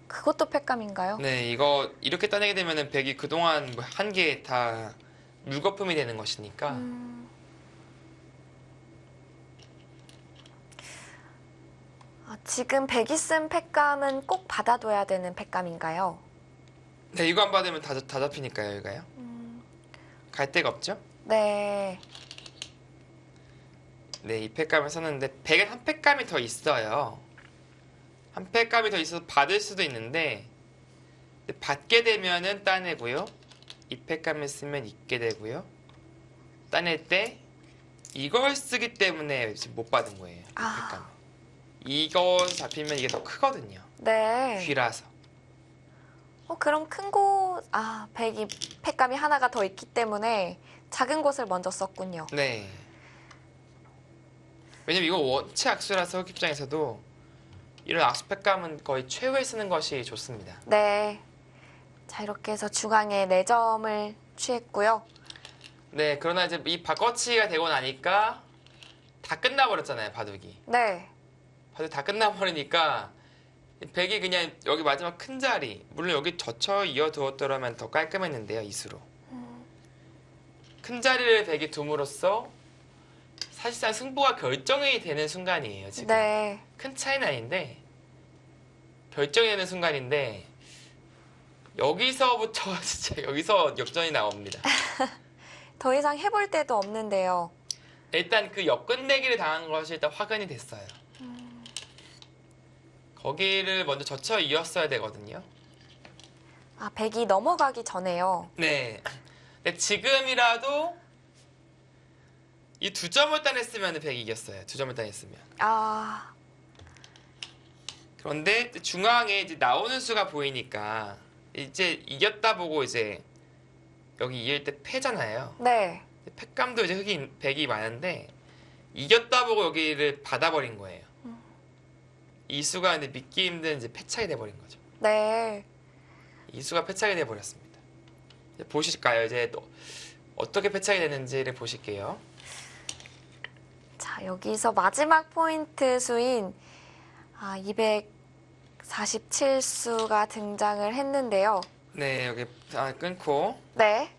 그것도 팩감인가요? 네, 이거 이렇게 따내게 되면은 백이 그동안 한 개 다 물거품이 되는 것이니까. 지금 백이 쓴 팩감은 꼭 받아둬야 되는 팩감인가요? 네, 이거 안 받으면 다 잡히니까요, 이거요. 갈 데가 없죠? 네. 네, 이 팩감을 썼는데 백은 한 팩감이 더 있어요. 한 팩감이 더 있어서 받을 수도 있는데 받게 되면은 따내고요. 이 팩감을 쓰면 잊게 되고요. 따낼 때 이걸 쓰기 때문에 지금 못 받은 거예요. 이 팩감을. 이거 잡히면 이게 더 크거든요. 네. 귀라서. 그럼 큰 곳, 백이 팩감이 하나가 더 있기 때문에 작은 곳을 먼저 썼군요. 네. 왜냐면 이거 원체 악수라서 흑 입장에서도 이런 악수 팩감은 거의 최후에 쓰는 것이 좋습니다. 네. 자, 이렇게 해서 중앙에 4점을 취했고요. 네, 그러나 이제 이 바꿔치기가 되고 나니까 다 끝나버렸잖아요, 바둑이. 네. 바둑이 다 끝나버리니까 백이 그냥 여기 마지막 큰 자리, 물론 여기 젖혀 이어두었더라면 더 깔끔했는데요, 이수로. 큰 자리를 백이 둠으로써 사실상 승부가 결정이 되는 순간이에요, 지금. 네. 큰 차이는 아닌데 결정이 되는 순간인데 여기서부터 진짜 여기서 역전이 나옵니다. 더 이상 해볼 데도 없는데요. 일단 그 역끝내기를 당한 것이 일단 화근이 됐어요. 거기를 먼저 젖혀 이었어야 되거든요. 백이 넘어가기 전에요. 네. 근데 지금이라도 이 2점을 따냈으면 백이 이겼어요. 2점을 따냈으면. 그런데 중앙에 이제 나오는 수가 보이니까 이제 이겼다 보고 이제 여기 이을 때 패잖아요. 네. 팩감도 이제 백이 많은데 이겼다 보고 여기를 받아버린 거예요. 이 수가 근데 믿기 힘든 이제 패착이 돼버린 거죠. 네. 이 수가 패착이 돼버렸습니다. 이제 보실까요? 이제 또 어떻게 패착이 되는지를 보실게요. 자, 여기서 마지막 포인트 수인 247수가 등장을 했는데요. 네, 여기 끊고. 네.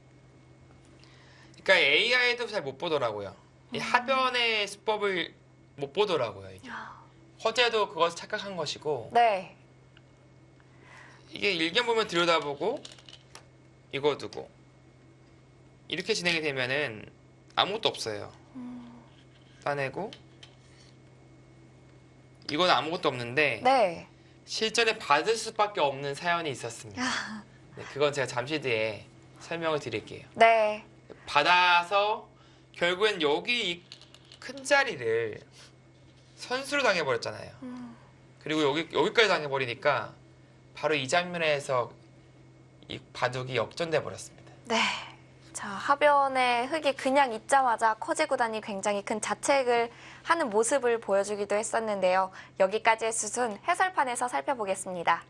그러니까 AI도 잘 못 보더라고요. 이 하변의 수법을 못 보더라고요. 이게. 허재도 그것을 착각한 것이고. 네. 이게 일견 보면 들여다보고 이거 두고 이렇게 진행이 되면은 아무것도 없어요. 따내고 이건 아무것도 없는데 네. 실전에 받을 수밖에 없는 사연이 있었습니다. 네, 그건 제가 잠시 뒤에 설명을 드릴게요. 네. 받아서 결국엔 여기 이 큰 자리를 선수로 당해버렸잖아요. 그리고 여기까지 당해버리니까 바로 이 장면에서 이 바둑이 역전돼 버렸습니다. 네. 자, 하변에 흙이 그냥 있자마자 커제 구단이 굉장히 큰 자책을 하는 모습을 보여주기도 했었는데요. 여기까지의 수순 해설판에서 살펴보겠습니다.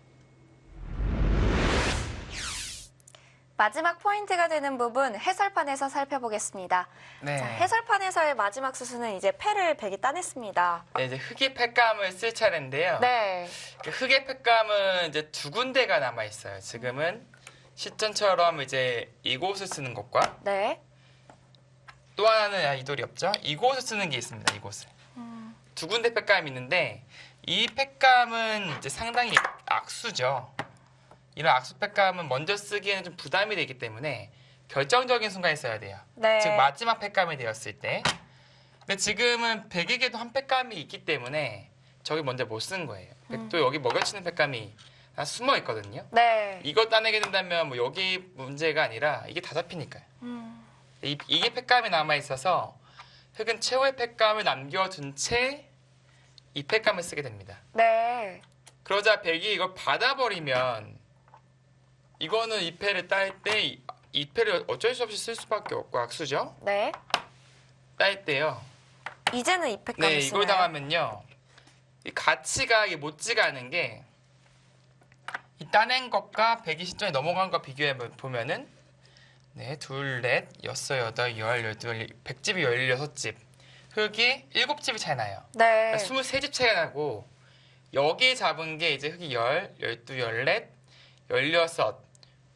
마지막 포인트가 되는 부분 해설판에서 살펴보겠습니다. 네. 자, 해설판에서의 마지막 수순은 이제 패를 백이 따냈습니다. 네, 이제 흑의 팩감을 쓸 차례인데요. 네. 그 흑의 팩감은 이제 두 군데가 남아 있어요. 지금은 시전처럼 이제 이곳을 쓰는 것과 네. 또 하나는 이 돌이 없죠. 이곳을 쓰는 게 있습니다. 이곳을. 두 군데 팩감이 있는데 이 팩감은 이제 상당히 악수죠. 이런 악수 팩감은 먼저 쓰기에는 좀 부담이 되기 때문에 결정적인 순간에 써야 돼요. 네. 즉 마지막 팩감이 되었을 때. 근데 지금은 백에게도 한 팩감이 있기 때문에 저기 먼저 못 쓴 거예요. 또 여기 먹여치는 팩감이 다 숨어 있거든요. 네. 이거 따내게 된다면 뭐 여기 문제가 아니라 이게 다 잡히니까요. 이게 팩감이 남아 있어서 흑은 최후의 팩감을 남겨둔 채 이 팩감을 쓰게 됩니다. 네. 그러자 백이 이걸 받아버리면 이거는 이 패를 딸 때 이 패를 어쩔 수 없이 쓸 수밖에 없고 악수죠. 네. 딸 때요. 이제는 이 팩감을 네, 쓰나요? 이걸 당하면요. 이 가치가 이게 못지가 않은 게 이 따낸 것과 백이 시점에 넘어간 거 비교해 보면은 네, 둘, 넷, 여섯, 여덟, 열, 열둘, 100집이 16집. 흑이 7집이 차이 나요. 네. 그러니까 23집 차이가 나고 여기 잡은 게 이제 흑이 10, 12, 14, 16,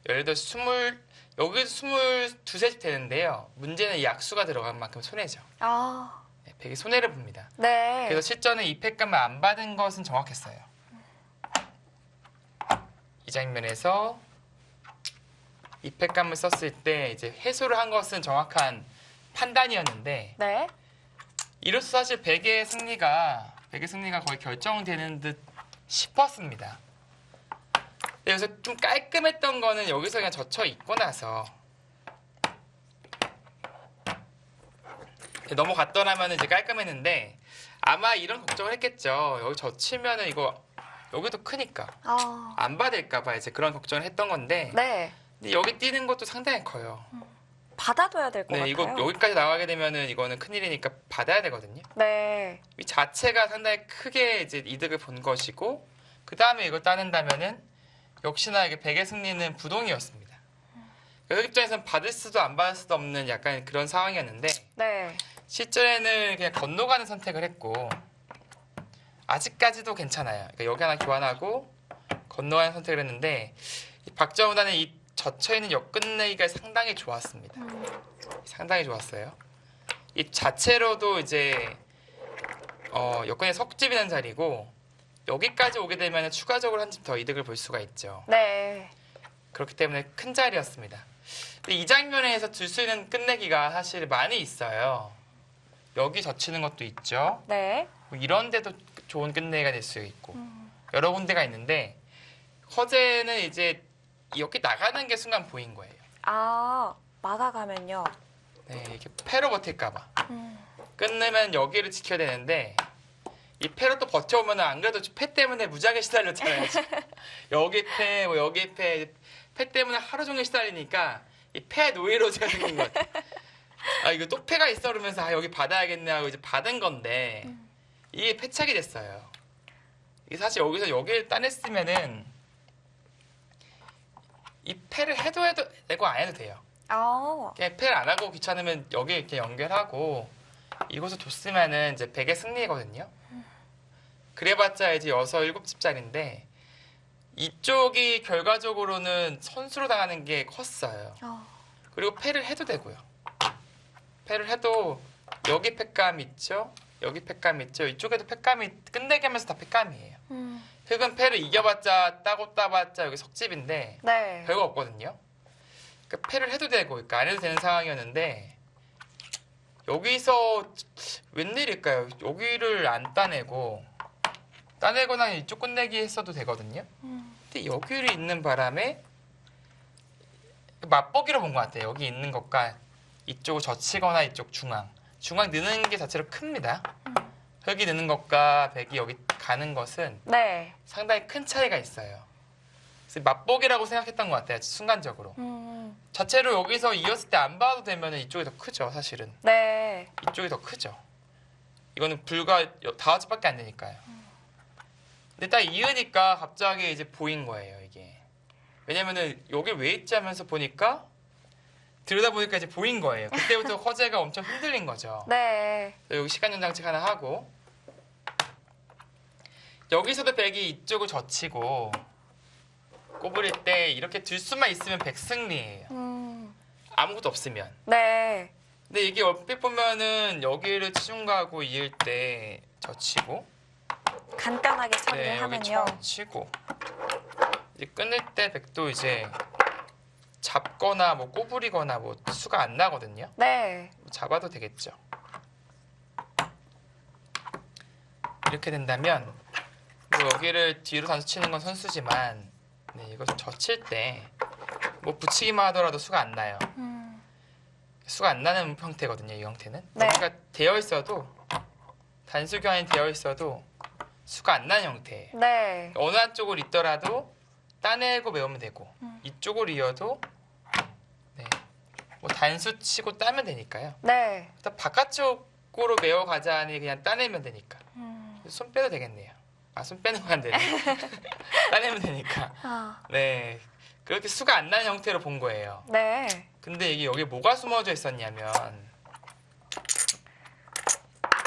18, 20 여기 22집 되는데요. 문제는 이 약수가 들어간 만큼 손해죠. 아. 네, 백이 손해를 봅니다. 네. 그래서 실전에 이 팩감을 안 받은 것은 정확했어요. 이 장면에서 이 팩감을 썼을 때 이제 해소를 한 것은 정확한 판단이었는데 네. 이로써 사실 백의 승리가 거의 결정되는 듯 싶었습니다. 그래서 좀 깔끔했던 거는 여기서 그냥 젖혀 있고 나서 넘어갔더라면 이제 깔끔했는데 아마 이런 걱정을 했겠죠. 여기 젖히면은 이거 여기도 크니까 아. 안 받을까봐 이제 그런 걱정을 했던 건데 네. 근데 여기 뛰는 것도 상당히 커요. 받아둬야 될 것 네, 같아요. 이거 여기까지 나가게 되면은 이거는 큰일이니까 받아야 되거든요. 네. 이 자체가 상당히 크게 이제 이득을 본 것이고 그 다음에 이걸 따낸다면은 역시나 이게 백의 승리는 부동이었습니다. 그 입장에서는 받을 수도 안 받을 수도 없는 약간 그런 상황이었는데 네. 실전에는 그냥 건너가는 선택을 했고 아직까지도 괜찮아요. 그러니까 여기 하나 교환하고 건너가는 선택을 했는데 이 박정우단의 이 젖혀있는 역끝내기가 상당히 좋았습니다. 상당히 좋았어요. 이 자체로도 이제 여건의 석집이라는 자리고 여기까지 오게 되면 추가적으로 한 집 더 이득을 볼 수가 있죠. 네. 그렇기 때문에 큰 자리였습니다. 근데 이 장면에서 줄 수 있는 끝내기가 사실 많이 있어요. 여기 젖히는 것도 있죠. 네. 뭐 이런 데도 좋은 끝내기가 될 수 있고 여러 군데가 있는데 허재는 이제 여기 나가는 게 순간 보인 거예요. 아, 막아가면요. 네, 이렇게 패로 버틸까봐. 끝내면 여기를 지켜야 되는데 이 패로 또 버텨오면 안 그래도 패 때문에 무지하게 시달렸잖아요. 여기 패, 뭐 여기 패 때문에 하루 종일 시달리니까 이 패 노예로제가 생긴 것 같아요. 아 이거 또 패가 있어 그러면서 아 여기 받아야겠네 하고 이제 받은 건데 이게 패착이 됐어요. 이게 사실 여기서 여기를 따냈으면은 이 패를 해도 되고 안 해도 돼요. 아. 그냥 패를 안 하고 귀찮으면 여기 이렇게 연결하고 이곳을 줬으면은 이제 백의 승리거든요. 그래봤자 이제 6, 7집짜리인데 이쪽이 결과적으로는 선수로 당하는 게 컸어요. 그리고 패를 해도 되고요. 패를 해도 여기 패감 있죠? 여기 패감 있죠? 이쪽에도 패감이 끝내기 하면서 다 패감이에요. 흑은 패를 이겨봤자 따고 따봤자 여기 석집인데 네. 별거 없거든요. 그러니까 패를 해도 되고 그러니까 안 해도 되는 상황이었는데 여기서 웬일일까요? 여기를 안 따내고 따내거나 이쪽 끝내기 했어도 되거든요. 근데 여기를 있는 바람에 맛보기로 본 것 같아요. 여기 있는 것과 이쪽을 젖히거나 이쪽 중앙 느는 게 자체로 큽니다. 흑이 느는 것과 백이 여기 가는 것은 네. 상당히 큰 차이가 있어요. 그래서 맛보기라고 생각했던 것 같아요. 순간적으로. 자체로 여기서 이었을 때 안 봐도 되면 이쪽이 더 크죠. 사실은. 네. 이쪽이 더 크죠. 이거는 불과 5집밖에 안 되니까요. 근데 딱 이으니까 갑자기 이제 보인 거예요. 이게. 왜냐면은 여기 왜 있지 하면서 보니까 들여다보니까 이제 보인 거예요. 그때부터 허재가 엄청 흔들린 거죠. 네. 여기 시간 연장책 하나 하고 여기서도 백이 이쪽을 젖히고 꼬부릴 때 이렇게 들 수만 있으면 백 승리예요. 아무것도 없으면. 네. 근데 이게 얼핏 보면은 여기를 치중가하고 이을 때 젖히고 간단하게 처리를 네, 여기 하면요. 치고 이제 끊을 때 백도 이제 잡거나 뭐 꼬부리거나 뭐 수가 안 나거든요. 네. 잡아도 되겠죠. 이렇게 된다면 뭐 여기를 뒤로 단수 치는 건 선수지만 네, 이것을 젖힐 때 뭐 붙이기만 하더라도 수가 안 나요. 수가 안 나는 형태거든요. 이 형태는. 네. 여기가 되어 있어도 단수 교환이 되어 있어도 수가 안 나는 형태예요. 네. 어느 한쪽을 잇더라도 따내고 메우면 되고 이쪽을 이어도 네, 뭐 단수 치고 따면 되니까요. 네. 일단 바깥쪽으로 메워 가자니 그냥 따내면 되니까 손 빼도 되겠네요. 아, 손 빼는 건 안 되네. 따내면 되니까. 아, 네, 그렇게 수가 안 나는 형태로 본 거예요. 네. 근데 이게 여기 뭐가 숨어져 있었냐면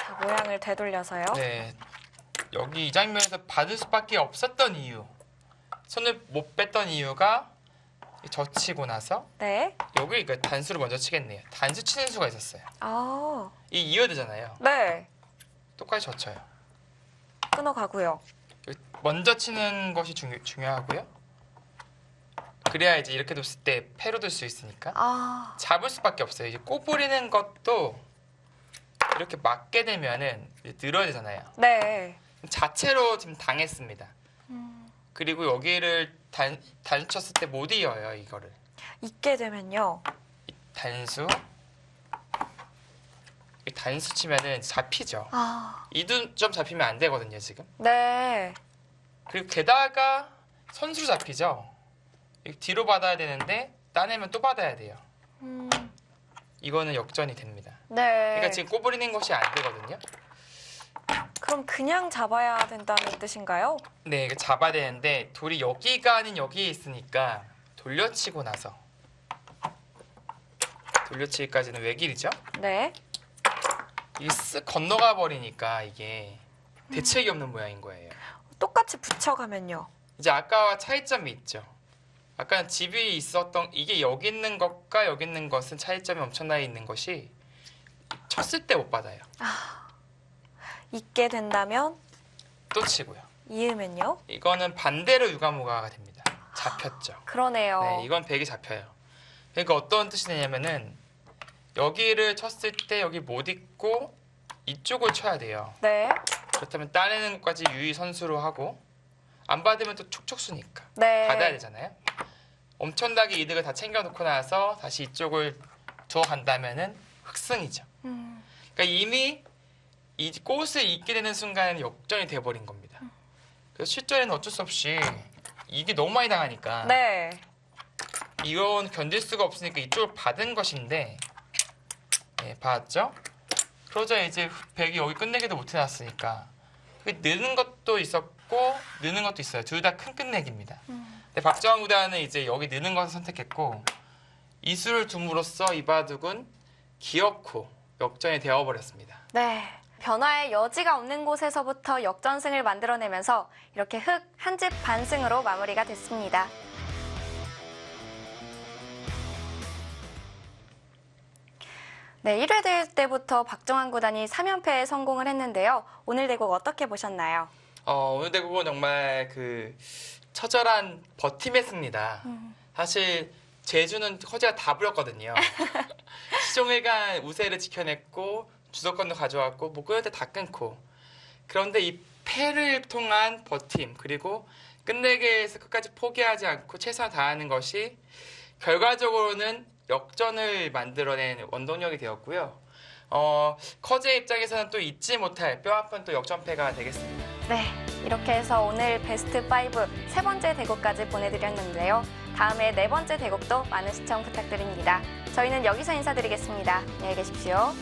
자, 모양을 되돌려서요. 네, 여기 이 장면에서 받을 수밖에 없었던 이유, 손을 못 뺐던 이유가 젖히고 나서 네. 여기 그 단수를 먼저 치겠네요. 단수 치는 수가 있었어요. 아, 이 이어되잖아요. 네. 똑같이 젖혀요. 끊어가고요. 먼저 치는 것이 중요하고요. 그래야 이제 이렇게 뒀을 때 패로 들 수 있으니까 아, 잡을 수밖에 없어요. 이제 꼬부리는 것도 이렇게 맞게 되면은 이제 늘어야 되잖아요. 네. 자체로 지금 당했습니다. 그리고 여기를 단수 쳤을 때 못 이어요. 이거를 있게 되면요. 단수 이 단수 치면은 잡히죠. 아, 이두점 잡히면 안 되거든요. 지금. 네. 그리고 게다가 선수로 잡히죠. 이거 뒤로 받아야 되는데 따내면 또 받아야 돼요. 이거는 역전이 됩니다. 네. 그러니까 지금 꼬부리는 것이 안 되거든요. 그럼 그냥 잡아야 된다는 뜻인가요? 네, 이거 잡아야 되는데 돌이 여기가 아닌 여기에 있으니까 돌려치고 나서 돌려치기까지는 외길이죠. 네. 이게 쓱 건너가 버리니까 이게 대책이 없는 모양인 거예요. 똑같이 붙여가면요. 이제 아까와 차이점이 있죠. 아까는 집이 있었던 이게 여기 있는 것과 여기 있는 것은 차이점이 엄청나게 있는 것이 쳤을 때 못 받아요. 있게 된다면 또 치고요. 이으면요. 이거는 반대로 유가무가가 됩니다. 잡혔죠. 그러네요. 네, 이건 백이 잡혀요. 그러니까 어떤 뜻이 되냐면은 여기를 쳤을 때 여기 못 있고 이쪽을 쳐야 돼요. 네. 그렇다면 따내는 것까지 유의 선수로 하고 안 받으면 또 촉촉수니까 네. 받아야 되잖아요. 엄청나게 이득을 다 챙겨놓고 나서 다시 이쪽을 두어 간다면은 흑승이죠. 그러니까 이미 이 꽃을 잊게 되는 순간에는 역전이 돼버린 겁니다. 그래서 실전에는 어쩔 수 없이 이게 너무 많이 당하니까 네. 이건 견딜 수가 없으니까 이쪽을 받은 것인데 네, 받았죠? 그러자 이제 백이 여기 끝내기도 못 해놨으니까 느는 것도 있었고 느는 것도 있어요. 둘 다 큰 끝내기입니다. 근데 박정환 구단은 이제 여기 느는 것을 선택했고 이 수를 둠으로써 이 바둑은 기어코 역전이 되어버렸습니다. 네. 변화의 여지가 없는 곳에서부터 역전승을 만들어내면서 이렇게 흑 한 집 반승으로 마무리가 됐습니다. 네, 1회 대회 때부터 박정환 구단이 3연패에 성공을 했는데요. 오늘 대국 어떻게 보셨나요? 오늘 대국은 정말 그 처절한 버팀의 승리다. 사실 제주는 허재가 다 부렸거든요. 시종일관 우세를 지켜냈고 주도권도 가져왔고 뭐 끊을 때 다 끊고 그런데 이 패를 통한 버팀 그리고 끝내기에서 끝까지 포기하지 않고 최선을 다하는 것이 결과적으로는 역전을 만들어낸 원동력이 되었고요. 커제 입장에서는 또 잊지 못할 뼈아픈 또 역전패가 되겠습니다. 네, 이렇게 해서 오늘 베스트 5 세 번째 대국까지 보내드렸는데요. 다음에 네 번째 대국도 많은 시청 부탁드립니다. 저희는 여기서 인사드리겠습니다. 안녕히 계십시오.